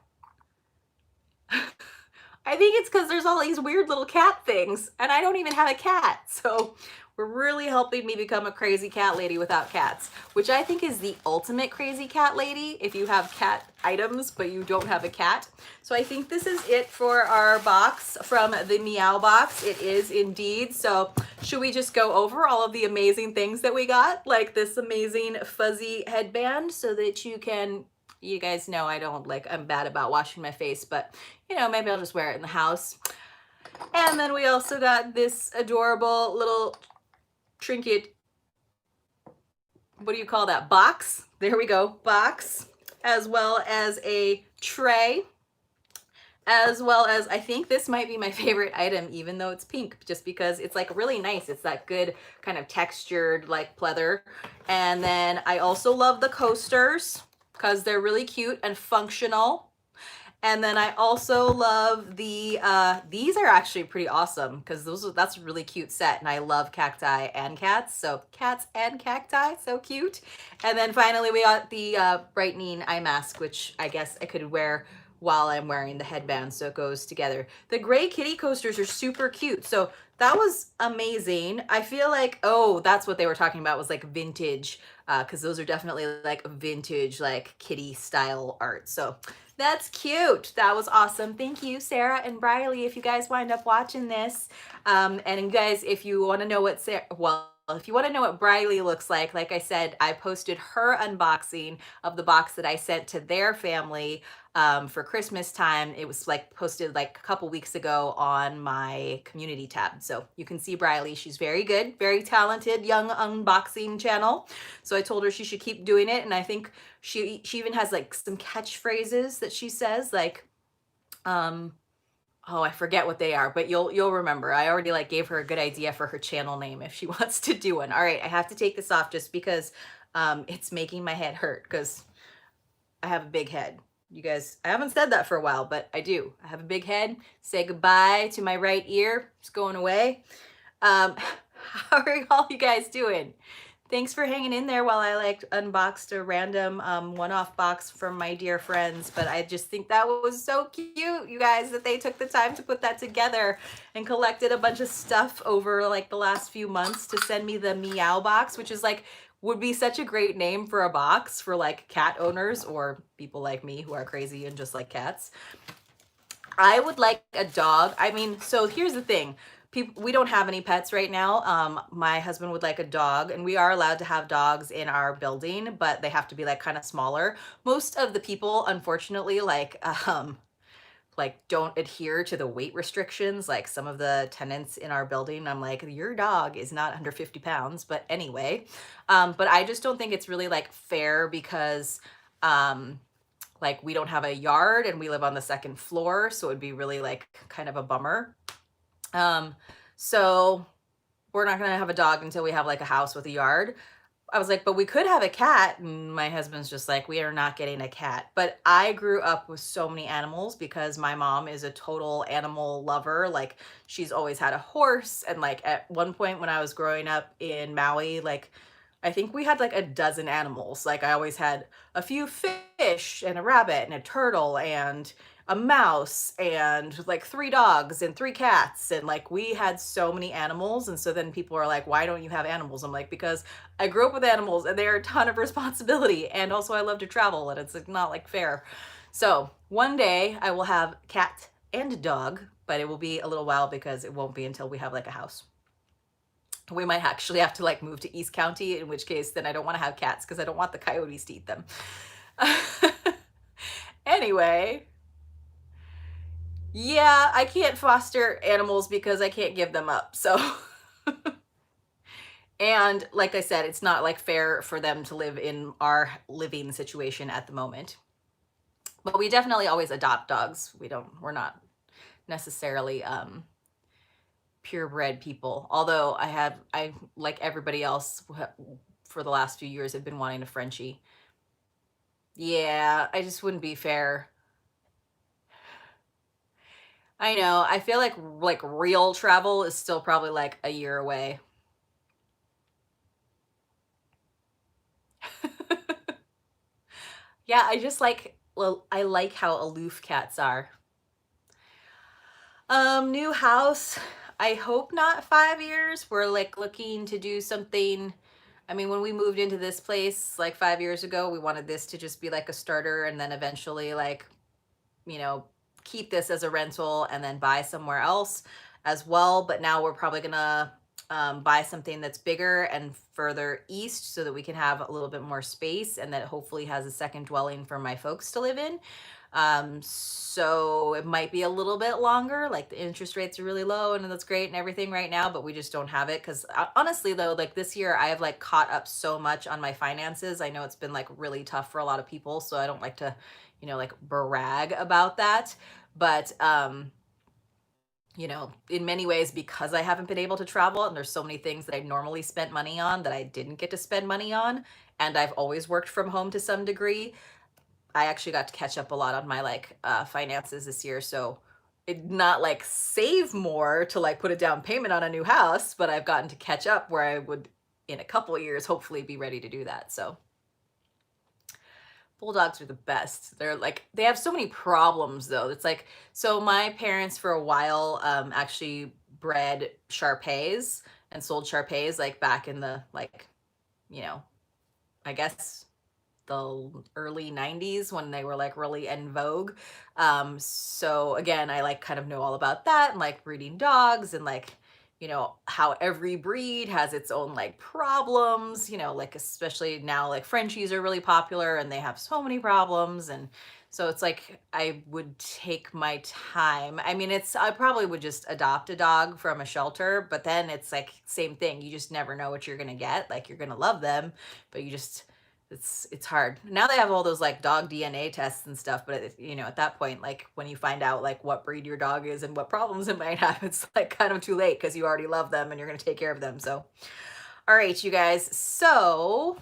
I think it's because there's all these weird little cat things and I don't even have a cat. So we're really helping me become a crazy cat lady without cats, which I think is the ultimate crazy cat lady if you have cat items, but you don't have a cat. So I think this is it for our box from the Meow Box. It is indeed. So should we just go over all of the amazing things that we got? Like this amazing fuzzy headband so that you guys know I'm bad about washing my face, but you know, maybe I'll just wear it in the house. And then we also got this adorable little trinket, what do you call that, box? There we go, box, as well as a tray, as well as, I think this might be my favorite item, even though it's pink, just because it's like really nice. It's that good kind of textured like pleather. And then I also love the coasters because they're really cute and functional. And then I also love these are actually pretty awesome because that's a really cute set, and I love cacti and cats, so cats and cacti, so cute. And then finally we got the brightening eye mask, which I guess I could wear while I'm wearing the headband, so it goes together. The gray kitty coasters are super cute, so that was amazing. I feel like, oh, that's what they were talking about, was like vintage, because those are definitely like vintage, like kitty style art. So that's cute. That was awesome. Thank you, Sarah and Brylee, if you guys wind up watching this. And you guys, if you want to know what if you want to know what Brylee looks like I said, I posted her unboxing of the box that I sent to their family for Christmas time. It was like posted like a couple weeks ago on my community tab. So you can see Brylee. She's very good, very talented young unboxing channel. So I told her she should keep doing it. And I think she even has like some catchphrases that she says, like, oh, I forget what they are, but you'll remember. I already like gave her a good idea for her channel name if she wants to do one. All right, I have to take this off just because it's making my head hurt because I have a big head. You guys, I haven't said that for a while, but I do. I have a big head. Say goodbye to my right ear. It's going away. How are all you guys doing? Thanks for hanging in there while I like unboxed a random one-off box from my dear friends. But I just think that was so cute, you guys, that they took the time to put that together and collected a bunch of stuff over like the last few months to send me the Meow Box, which is like would be such a great name for a box for like cat owners or people like me who are crazy and just like cats. I would like a dog. I mean, so here's the thing. People, we don't have any pets right now. My husband would like a dog, and we are allowed to have dogs in our building, but they have to be like kind of smaller. Most of the people, unfortunately, like don't adhere to the weight restrictions. Like some of the tenants in our building, I'm like, your dog is not under 50 pounds. But anyway, but I just don't think it's really like fair because like we don't have a yard and we live on the second floor, so it'd be really like kind of a bummer. So we're not gonna have a dog until we have like a house with a yard. I was like, but we could have a cat. And my husband's just like, we are not getting a cat. But I grew up with so many animals because my mom is a total animal lover. Like she's always had a horse. And like at one point when I was growing up in Maui, like I think we had like a dozen animals. Like I always had a few fish and a rabbit and a turtle and a mouse and like 3 dogs and 3 cats. And like we had so many animals. And so then people are like, why don't you have animals? I'm like, because I grew up with animals and they are a ton of responsibility. And also I love to travel and it's like not like fair. So one day I will have cat and dog, but it will be a little while because it won't be until we have like a house. We might actually have to like move to East County, in which case then I don't want to have cats because I don't want the coyotes to eat them. Anyway, yeah, I can't foster animals because I can't give them up. So, and like I said, it's not like fair for them to live in our living situation at the moment. But we definitely always adopt dogs. We're not necessarily purebred people. Although I like everybody else for the last few years have been wanting a Frenchie. Yeah, I just wouldn't be fair. I know. I feel like real travel is still probably like a year away. Yeah, I just like, well, I like how aloof cats are. New house. I hope not 5 years. We're like looking to do something. I mean, when we moved into this place like 5 years ago, we wanted this to just be like a starter and then eventually like, you know, keep this as a rental and then buy somewhere else as well. But now we're probably gonna buy something that's bigger and further east so that we can have a little bit more space and that hopefully has a second dwelling for my folks to live in. So it might be a little bit longer. Like the interest rates are really low and that's great and everything right now, but we just don't have it. Cause honestly though, like this year I have like caught up so much on my finances. I know it's been like really tough for a lot of people. So I don't like to, you know, like brag about that. But, you know, in many ways, because I haven't been able to travel and there's so many things that I normally spent money on that I didn't get to spend money on. And I've always worked from home to some degree. I actually got to catch up a lot on my like finances this year. So it not like save more to like put a down payment on a new house, but I've gotten to catch up where I would in a couple of years hopefully be ready to do that. So bulldogs are the best. They're like they have so many problems though. It's like so my parents for a while actually bred Shar-Peis and sold Shar-Peis like back in the like, you know, I guess the early 90s when they were like really en vogue. So again, I like kind of know all about that and like breeding dogs and like, you know, how every breed has its own like problems, you know, like especially now like Frenchies are really popular and they have so many problems. And so it's like I would take my time. I mean, I probably would just adopt a dog from a shelter, but then it's like same thing. You just never know what you're gonna get. Like you're gonna love them, but you just it's hard. Now they have all those like dog DNA tests and stuff, but you know, at that point, like when you find out like what breed your dog is and what problems it might have, it's like kind of too late because you already love them and you're going to take care of them. So, all right, you guys. So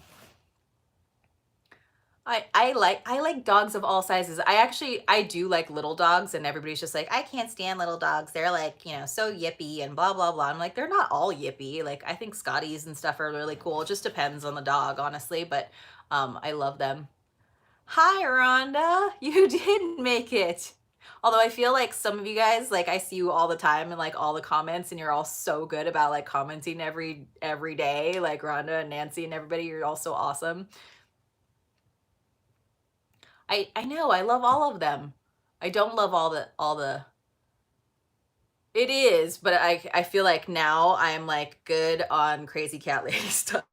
I like dogs of all sizes. I do like little dogs and everybody's just like, I can't stand little dogs. They're like, you know, so yippy and blah, blah, blah. I'm like, they're not all yippy. Like I think Scotties and stuff are really cool. It just depends on the dog, honestly, but I love them. Hi, Rhonda. You did make it. Although I feel like some of you guys, like I see you all the time in like all the comments and you're all so good about like commenting every day, like Rhonda and Nancy and everybody, you're all so awesome. I know, I love all of them. I don't love all the it is, but I feel like now I'm like good on crazy cat lady stuff.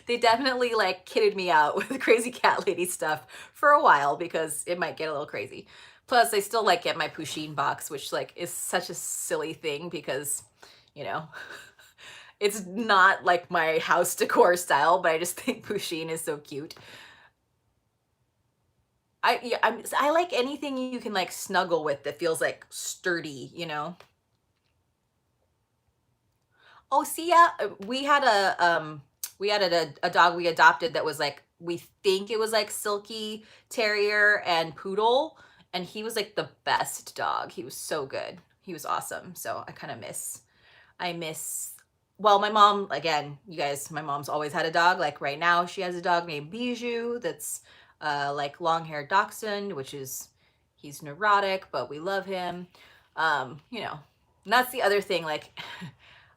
They definitely like kitted me out with crazy cat lady stuff for a while because it might get a little crazy. Plus, I still like get my Pusheen box, which like is such a silly thing because, you know, it's not like my house decor style, but I just think Pusheen is so cute. I like anything you can like snuggle with that feels like sturdy, you know. Oh, see, yeah, we had a dog we adopted that was like we think it was like silky terrier and poodle, and he was like the best dog. He was so good. He was awesome. So I miss well, my mom again, you guys, my mom's always had a dog. Like right now, she has a dog named Bijou that's like long-haired dachshund, which is he's neurotic, but we love him. You know, and that's the other thing. Like,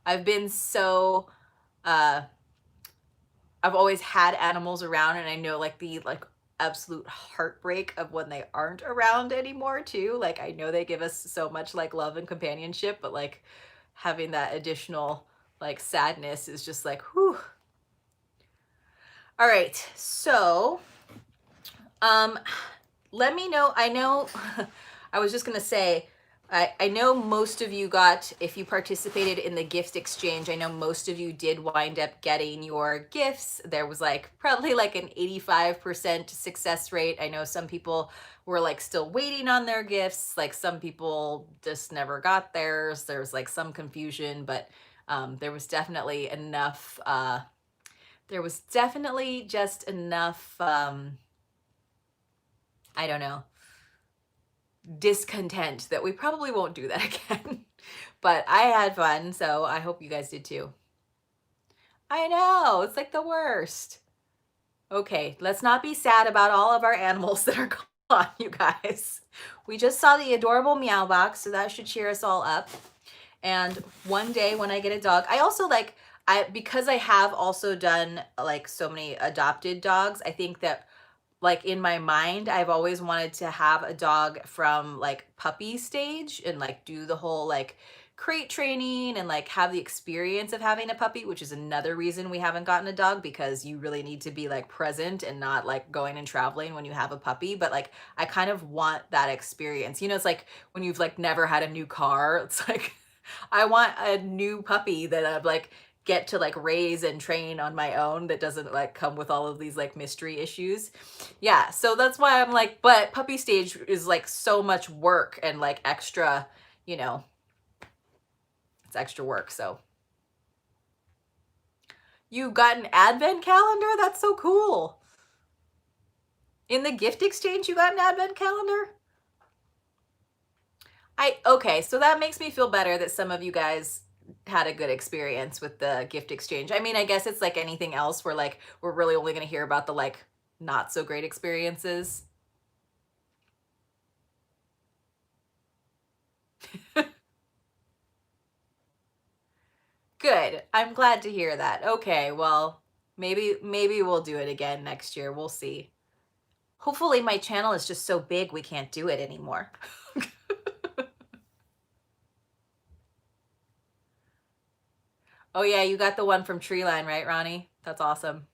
I've been so uh, I've always had animals around, and I know like the like absolute heartbreak of when they aren't around anymore too. Like I know they give us so much like love and companionship, but like having that additional like sadness is just like whew. All right, so um let me know. I know I was just gonna say I know most of you got, if you participated in the gift exchange, I know most of you did wind up getting your gifts. There was like probably like an 85% success rate. I know some people were like still waiting on their gifts. Like some people just never got theirs. There was like some confusion, but there was definitely enough. There was definitely just enough. I don't know, discontent that we probably won't do that again. But I had fun, so I hope you guys did too. I know, it's like the worst. Okay, let's not be sad about all of our animals that are gone, you guys. We just saw the adorable Meow Box, so that should cheer us all up. And one day when I get a dog, I also like, because I have also done like so many adopted dogs, I think that like in my mind, I've always wanted to have a dog from like puppy stage and like do the whole like crate training and like have the experience of having a puppy, which is another reason we haven't gotten a dog, because you really need to be like present and not like going and traveling when you have a puppy. But like I kind of want that experience. You know, it's like when you've like never had a new car, it's like I want a new puppy that I've like get to like raise and train on my own, that doesn't like come with all of these like mystery issues. Yeah, so that's why I'm like, but puppy stage is like so much work and like extra, you know, it's extra work. So you got an advent calendar? That's so cool. In the gift exchange, you got an advent calendar? Okay, so that makes me feel better that some of you guys had a good experience with the gift exchange. I mean, I guess it's like anything else where like we're really only going to hear about the like not so great experiences. Good. I'm glad to hear that. Okay, well, maybe we'll do it again next year. We'll see. Hopefully my channel is just so big we can't do it anymore. Oh yeah, you got the one from Treeline, right, Ronnie? That's awesome.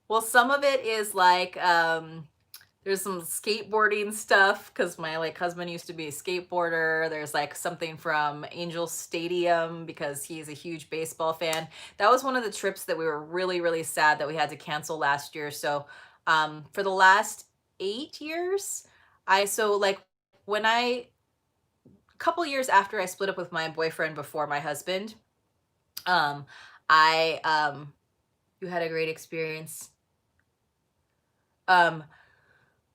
Well, some of it is like there's some skateboarding stuff because my like husband used to be a skateboarder. There's like something from Angel Stadium because he's a huge baseball fan. That was one of the trips that we were really, really sad that we had to cancel last year. So for the last 8 years, so like when a couple years after I split up with my boyfriend before my husband, um, you had a great experience. Um,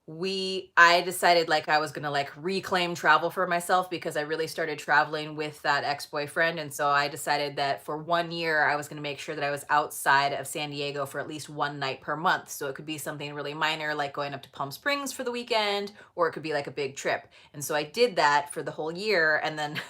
I decided like I was gonna like reclaim travel for myself because I really started traveling with that ex-boyfriend. And so I decided that for 1 year, I was gonna make sure that I was outside of San Diego for at least one night per month. So it could be something really minor, like going up to Palm Springs for the weekend, or it could be like a big trip. And so I did that for the whole year. And then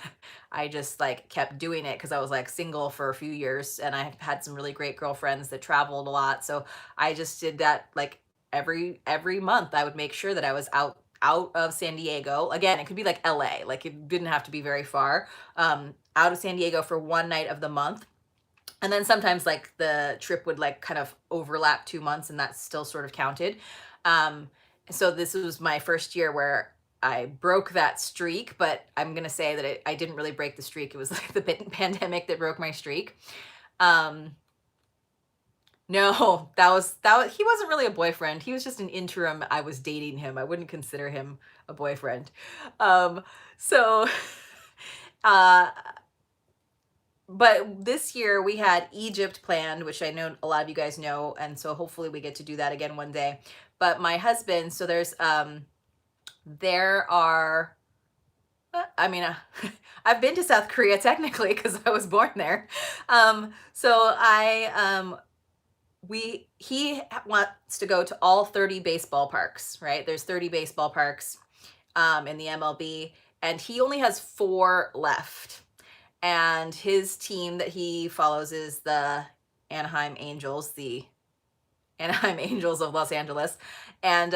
I just like kept doing it because I was like single for a few years and I had some really great girlfriends that traveled a lot. So I just did that like every month. I would make sure that I was out of San Diego. Again, it could be like LA, like it didn't have to be very far. Out of San Diego for one night of the month. And then sometimes like the trip would like kind of overlap 2 months and that still sort of counted. Um, so this was my first year where I broke that streak, but I'm gonna say that I didn't really break the streak. It was like the pandemic that broke my streak. Um, no, that was he wasn't really a boyfriend. He was just an interim. I was dating him. I wouldn't consider him a boyfriend. Um, so uh but this year we had Egypt planned, which I know a lot of you guys know, and so hopefully we get to do that again one day. But my husband, so there are I mean, I've been to South Korea technically because I was born there. So he wants to go to all 30 baseball parks, right? There's 30 baseball parks in the MLB, and he only has four left. And his team that he follows is the Anaheim Angels, the Anaheim Angels of Los Angeles. And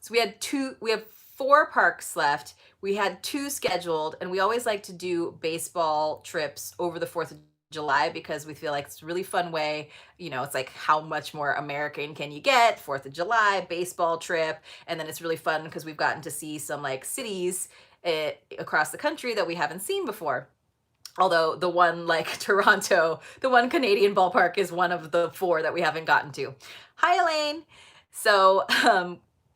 so we have four parks left. We had two scheduled, and we always like to do baseball trips over the 4th of July because we feel like it's a really fun way. You know, it's like how much more American can you get? 4th of July, baseball trip. And then it's really fun because we've gotten to see some like cities across the country that we haven't seen before. Although the one like Toronto, the one Canadian ballpark is one of the four that we haven't gotten to. Hi, Elaine. So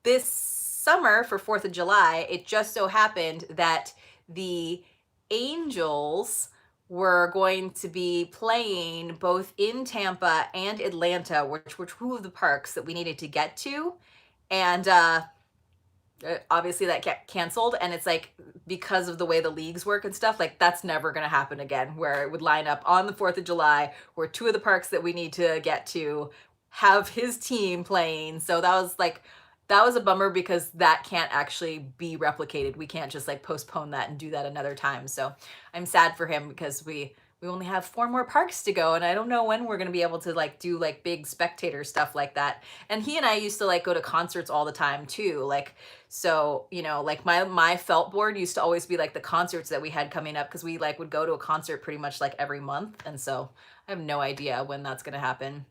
this summer for 4th of July, it just so happened that the Angels were going to be playing both in Tampa and Atlanta, which were two of the parks that we needed to get to. And obviously that got canceled, and it's like because of the way the leagues work and stuff, like that's never going to happen again, where it would line up on the 4th of July where two of the parks that we need to get to have his team playing. So that was a bummer because that can't actually be replicated. We can't just like postpone that and do that another time. So I'm sad for him because we only have four more parks to go, and I don't know when we're going to be able to like do like big spectator stuff like that. And he and I used to like go to concerts all the time too, like so, you know, like my felt board used to always be like the concerts that we had coming up because we like would go to a concert pretty much like every month. And so I have no idea when that's going to happen.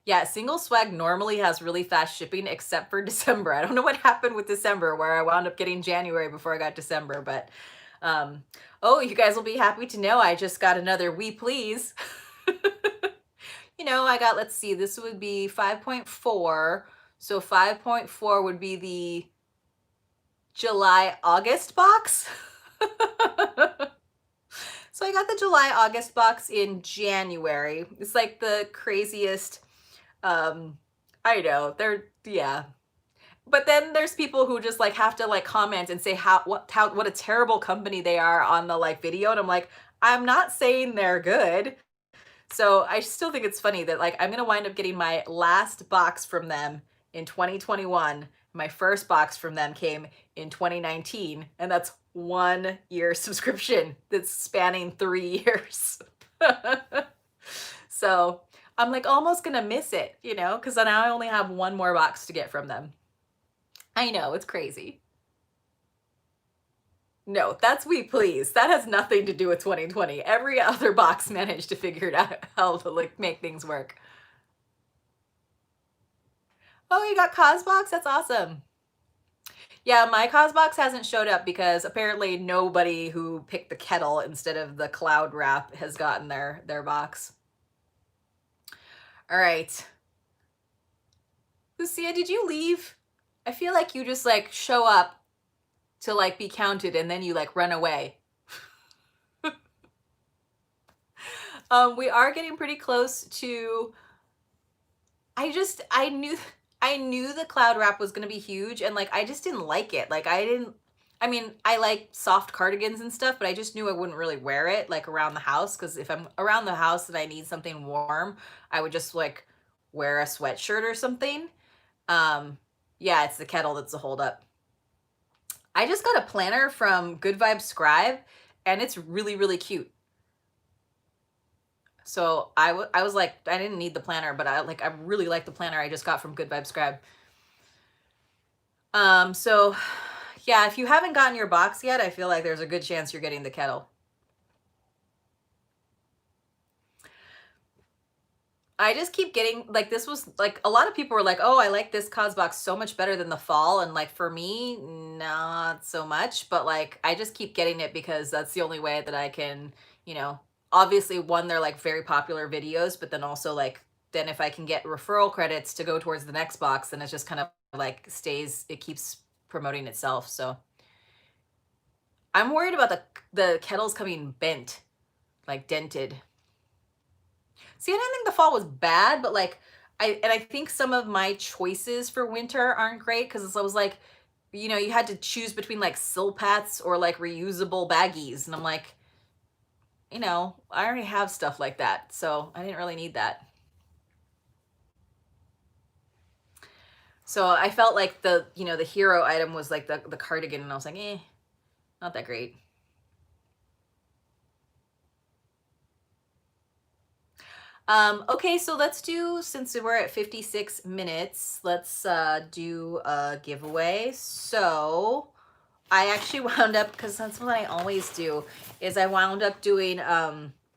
Yeah, single swag normally has really fast shipping except for December. I don't know what happened with December where I wound up getting January before I got December, but oh, you guys will be happy to know I just got another We Please. You know, I got, let's see, this would be 5.4. So 5.4 would be the July August box. So I got the July August box in January. It's like the craziest I know. Yeah. But then there's people who just like have to like comment and say what a terrible company they are on the like video, and I'm like, I'm not saying they're good. So I still think it's funny that like I'm gonna wind up getting my last box from them in 2021. My first box from them came in 2019, and that's 1 year subscription that's spanning 3 years. So I'm like almost gonna miss it, you know, because now I only have one more box to get from them. I know, it's crazy. No, that's We Please. That has nothing to do with 2020. Every other box managed to figure it out how to like make things work. Oh, you got Cosbox? That's awesome. Yeah, my Cosbox hasn't showed up because apparently nobody who picked the kettle instead of the cloud wrap has gotten their box. All right. Lucia, did you leave? I feel like you just like show up to like be counted and then you like run away. We are getting pretty close to I knew the cloud wrap was gonna be huge, and like I just didn't like it. Like I didn't. I mean, I like soft cardigans and stuff, but I just knew I wouldn't really wear it like around the house because if I'm around the house and I need something warm, I would just like wear a sweatshirt or something. Um, yeah, it's the kettle that's a holdup. I just got a planner from Good Vibes Scribe, and it's really really cute. So I was like, I didn't need the planner, but I really like the planner I just got from Good Vibes Scribe. So yeah, if you haven't gotten your box yet, I feel like there's a good chance you're getting the kettle. I just keep getting like this was like a lot of people were like, "Oh, I like this cause box so much better than the fall." And like for me, not so much, but like I just keep getting it because that's the only way that I can, you know, obviously one they're like very popular videos, but then also like then if I can get referral credits to go towards the next box, then it's just kind of like stays it keeps promoting itself. So I'm worried about the kettles coming bent, like dented. See, I didn't think the fall was bad, but like I think some of my choices for winter aren't great because I was like, you know, you had to choose between like Silpats or like reusable baggies, and I'm like, you know, I already have stuff like that, so I didn't really need that. So I felt like the you know the hero item was like the cardigan, and I was like, not that great. Okay, so let's do, since we're at 56 minutes, let's do a giveaway. So I actually wound up, because that's what I always do, is I wound up doing,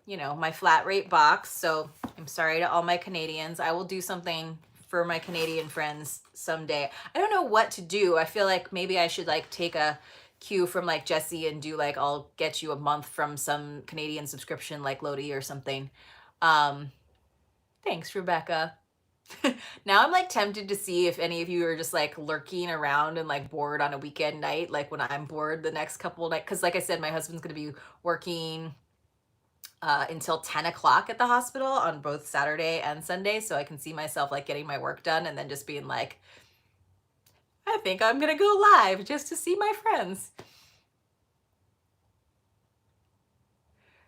you know, my flat rate box. So I'm sorry to all my Canadians. I will do something for my Canadian friends someday. I don't know what to do. I feel like maybe I should like take a cue from like Jesse and do like, I'll get you a month from some Canadian subscription like Lodi or something. Um, Thanks, Rebecca. Now I'm like tempted to see if any of you are just like lurking around and like bored on a weekend night, like when I'm bored the next couple of nights. Because, like I said, my husband's going to be working until 10 o'clock at the hospital on both Saturday and Sunday. So I can see myself like getting my work done and then just being like, I think I'm going to go live just to see my friends.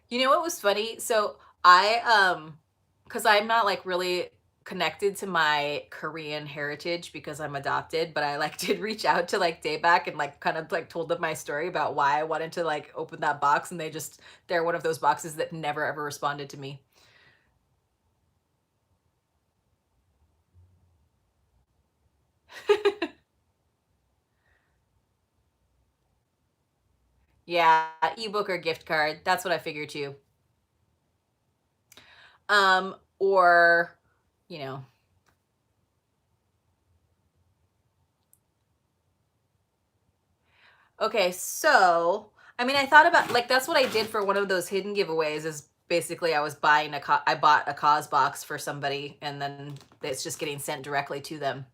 You know what was funny? So because I'm not like really connected to my Korean heritage because I'm adopted, but I like did reach out to like Dayback and like kind of like told them my story about why I wanted to like open that box, and they're one of those boxes that never ever responded to me. Yeah, ebook or gift card. That's what I figured too. Or you know, okay, so I mean, I thought about like that's what I did for one of those hidden giveaways. Is basically I was buying I bought a cause box for somebody, and then it's just getting sent directly to them.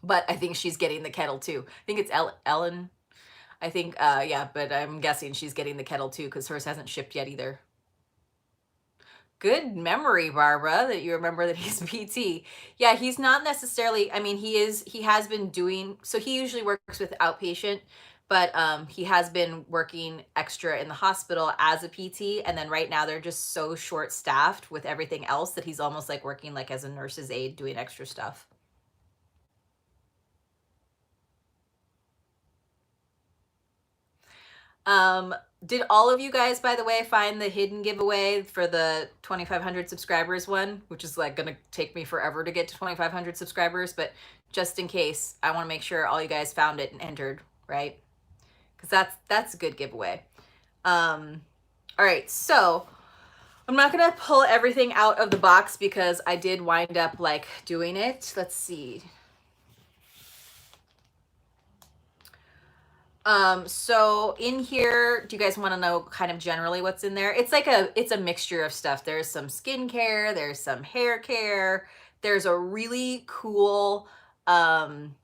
But I think she's getting the kettle too. I think it's Ellen. I think yeah, but I'm guessing she's getting the kettle too because hers hasn't shipped yet either. Good memory, Barbara, that you remember that he's PT. Yeah, he's not necessarily, I mean, he has been doing, so he usually works with outpatient, but he has been working extra in the hospital as a PT. And then right now they're just so short staffed with everything else that he's almost like working like as a nurse's aide doing extra stuff. Did all of you guys, by the way, find the hidden giveaway for the 2,500 subscribers one, which is like gonna take me forever to get to 2,500 subscribers, but just in case, I want to make sure all you guys found it and entered, right? Because that's a good giveaway. All right, so I'm not gonna pull everything out of the box because I did wind up like doing it. Let's see. So in here, do you guys want to know kind of generally what's in there? It's a mixture of stuff. There's some skincare, there's some hair care, there's a really cool, um,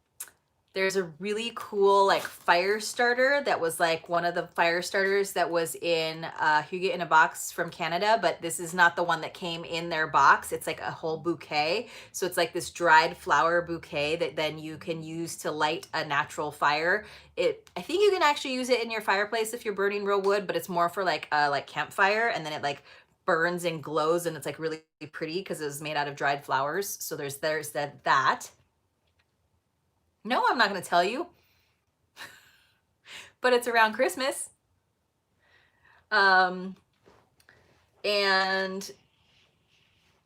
there's a really cool like fire starter that was like one of the fire starters that was in Huget in a Box from Canada, but this is not the one that came in their box. It's like a whole bouquet. So it's like this dried flower bouquet that then you can use to light a natural fire. I think you can actually use it in your fireplace if you're burning real wood, but it's more for like campfire, and then it like burns and glows, and it's like really pretty because it was made out of dried flowers. So there's that. No, I'm not going to tell you, but it's around Christmas. And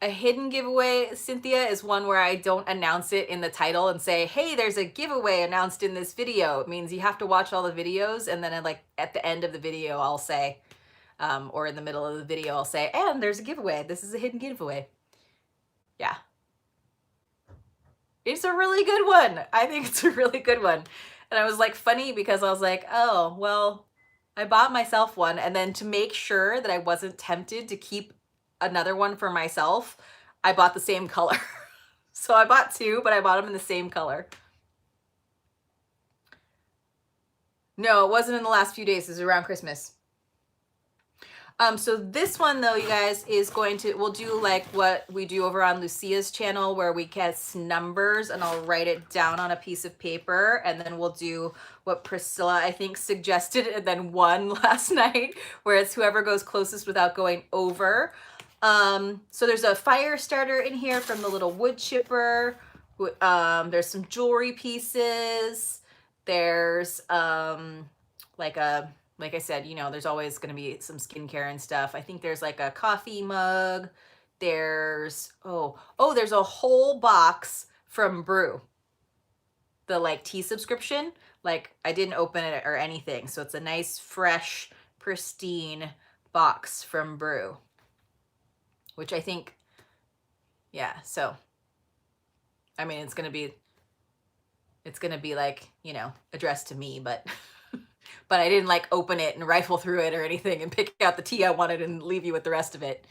a hidden giveaway, Cynthia, is one where I don't announce it in the title and say, hey, there's a giveaway announced in this video. It means you have to watch all the videos, and then at the end of the video, I'll say, or in the middle of the video, I'll say, and there's a giveaway. This is a hidden giveaway. Yeah. It's a really good one. I think it's a really good one. And I was like, funny because I was like, oh, well, I bought myself one. And then to make sure that I wasn't tempted to keep another one for myself, I bought the same color. So I bought two, but I bought them in the same color. No, it wasn't in the last few days. It was around Christmas. So this one though, you guys, is we'll do like what we do over on Lucia's channel where we guess numbers, and I'll write it down on a piece of paper, and then we'll do what Priscilla, I think, suggested and then won last night, where it's whoever goes closest without going over. So there's a fire starter in here from the little wood chipper. There's some jewelry pieces. There's like I said, you know, there's always going to be some skincare and stuff. I think there's like a coffee mug. There's, there's a whole box from Brew. The like tea subscription. Like I didn't open it or anything. So it's a nice, fresh, pristine box from Brew. Which I think, yeah, so, I mean, it's going to be like, you know, addressed to me, but... but I didn't like open it and rifle through it or anything and pick out the tea I wanted and leave you with the rest of it.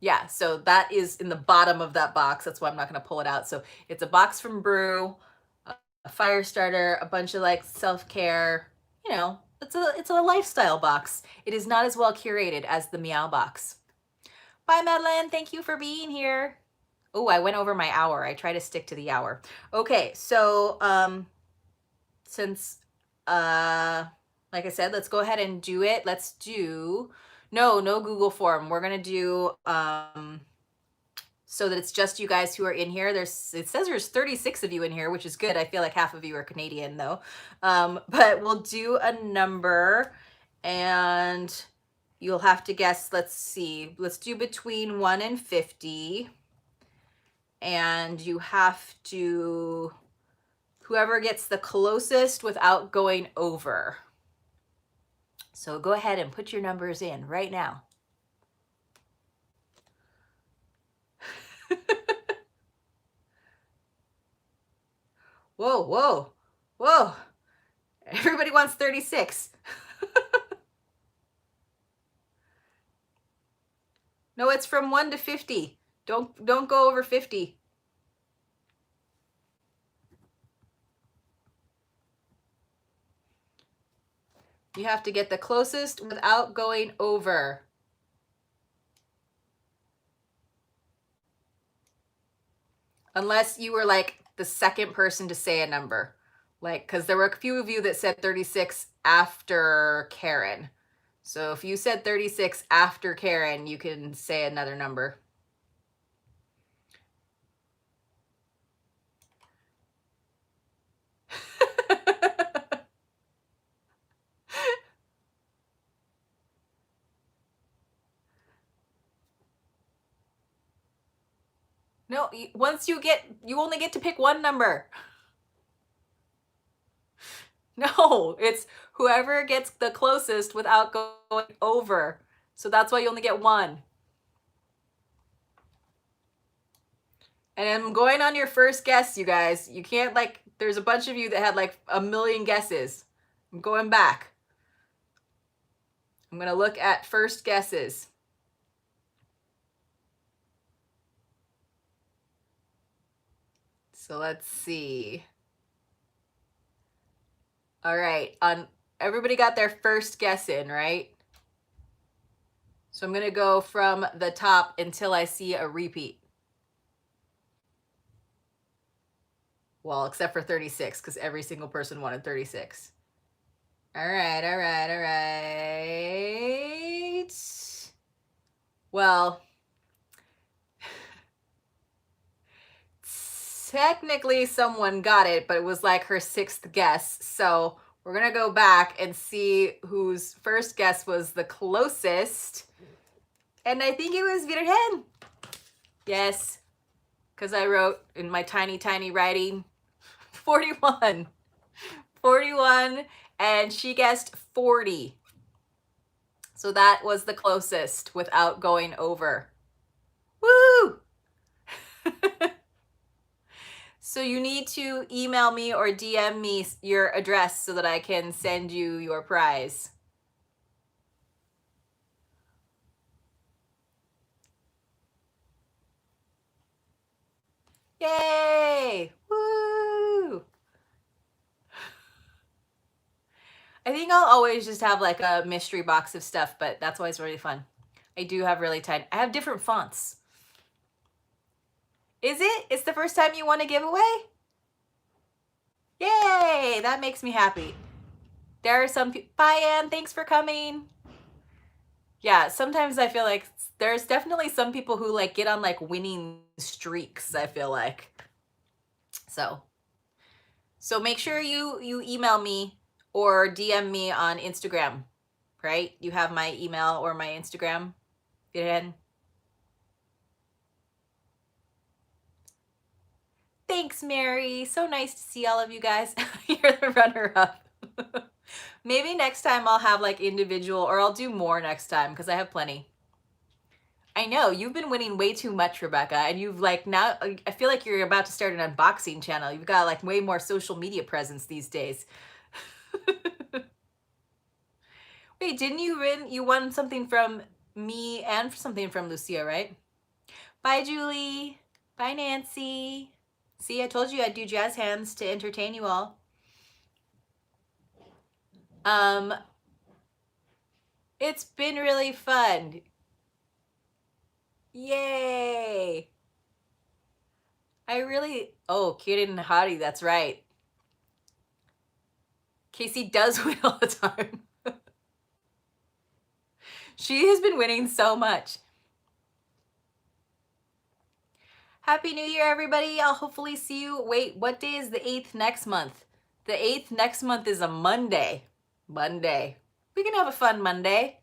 Yeah, so that is in the bottom of that box. That's why I'm not going to pull it out. So it's a box from Brew, a fire starter, a bunch of like self-care, you know, it's a lifestyle box. It is not as well curated as the Meow box. Bye, Madeline. Thank you for being here. Oh, I went over my hour. I try to stick to the hour. Okay, so since like I said, let's go ahead and do it. Let's do, no Google form. We're going to do, so that it's just you guys who are in here. It says there's 36 of you in here, which is good. I feel like half of you are Canadian though. But we'll do a number and you'll have to guess, let's see, let's do between 1 and 50. And you have to, whoever gets the closest without going over. So go ahead and put your numbers in right now. Whoa, whoa, whoa. Everybody wants 36. No, it's from 1 to 50. Don't go over 50. You have to get the closest without going over. Unless you were like the second person to say a number. Like, because there were a few of you that said 36 after Karen. So if you said 36 after Karen, you can say another number. No, once you only get to pick one number. No, it's whoever gets the closest without going over. So that's why you only get one. And I'm going on your first guess, you guys. You can't like, there's a bunch of you that had like a million guesses. I'm going back. I'm going to look at first guesses. So let's see. All right, everybody got their first guess in, right? So I'm gonna go from the top until I see a repeat. Well, except for 36, because every single person wanted 36. All right, all right, all right. Well, technically someone got it, but it was like her sixth guess. So we're gonna go back and see whose first guess was the closest. And I think it was Virgen. Yes, because I wrote in my tiny, tiny writing 41. 41, and she guessed 40. So that was the closest without going over. Woo! So you need to email me or DM me your address so that I can send you your prize. Yay! Woo! I think I'll always just have like a mystery box of stuff, but that's always really fun. I do have really tiny, I have different fonts. Is it? It's the first time you want to give away? Yay! That makes me happy. There are some people. Bye, Anne. Thanks for coming. Yeah, sometimes I feel like there's definitely some people who like get on like winning streaks, I feel like. So make sure you email me or DM me on Instagram, right? You have my email or my Instagram. Again. Thanks, Mary. So nice to see all of you guys. You're the runner-up. Maybe next time I'll have like individual, or I'll do more next time because I have plenty. I know, you've been winning way too much, Rebecca, and you've like now, I feel like you're about to start an unboxing channel. You've got like way more social media presence these days. Wait, didn't you win? You won something from me and something from Lucia, right? Bye, Julie. Bye, Nancy. See, I told you I'd do jazz hands to entertain you all. It's been really fun. Yay. Oh, cute and hottie, that's right. Casey does win all the time. She has been winning so much. Happy New Year, everybody. I'll hopefully see you. Wait, what day is the 8th next month? The 8th next month is a Monday. Monday. We can have a fun Monday.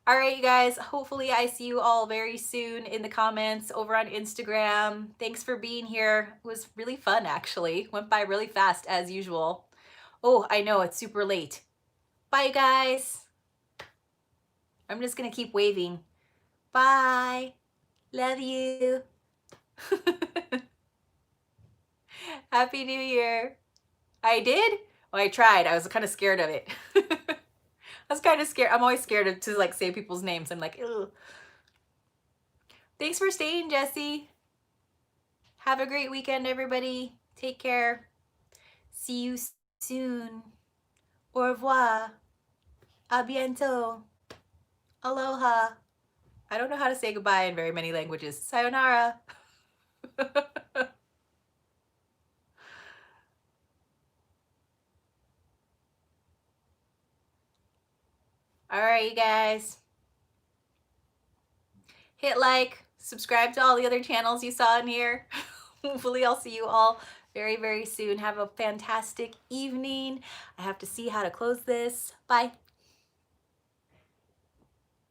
All right, you guys. Hopefully I see you all very soon in the comments over on Instagram. Thanks for being here. It was really fun, actually. Went by really fast, as usual. Oh, I know, it's super late. Bye, guys. I'm just going to keep waving. Bye. Love you. Happy New Year. I did? Oh, I tried. I was kind of scared of it. I was kind of scared. I'm always scared to like say people's names. I'm like, ew. Thanks for staying, Jessie. Have a great weekend, everybody. Take care. See you soon. Au revoir. A bientôt. Aloha. I don't know how to say goodbye in very many languages. Sayonara. All right, you guys. Hit like, subscribe to all the other channels you saw in here. Hopefully I'll see you all very, very soon. Have a fantastic evening. I have to see how to close this. Bye.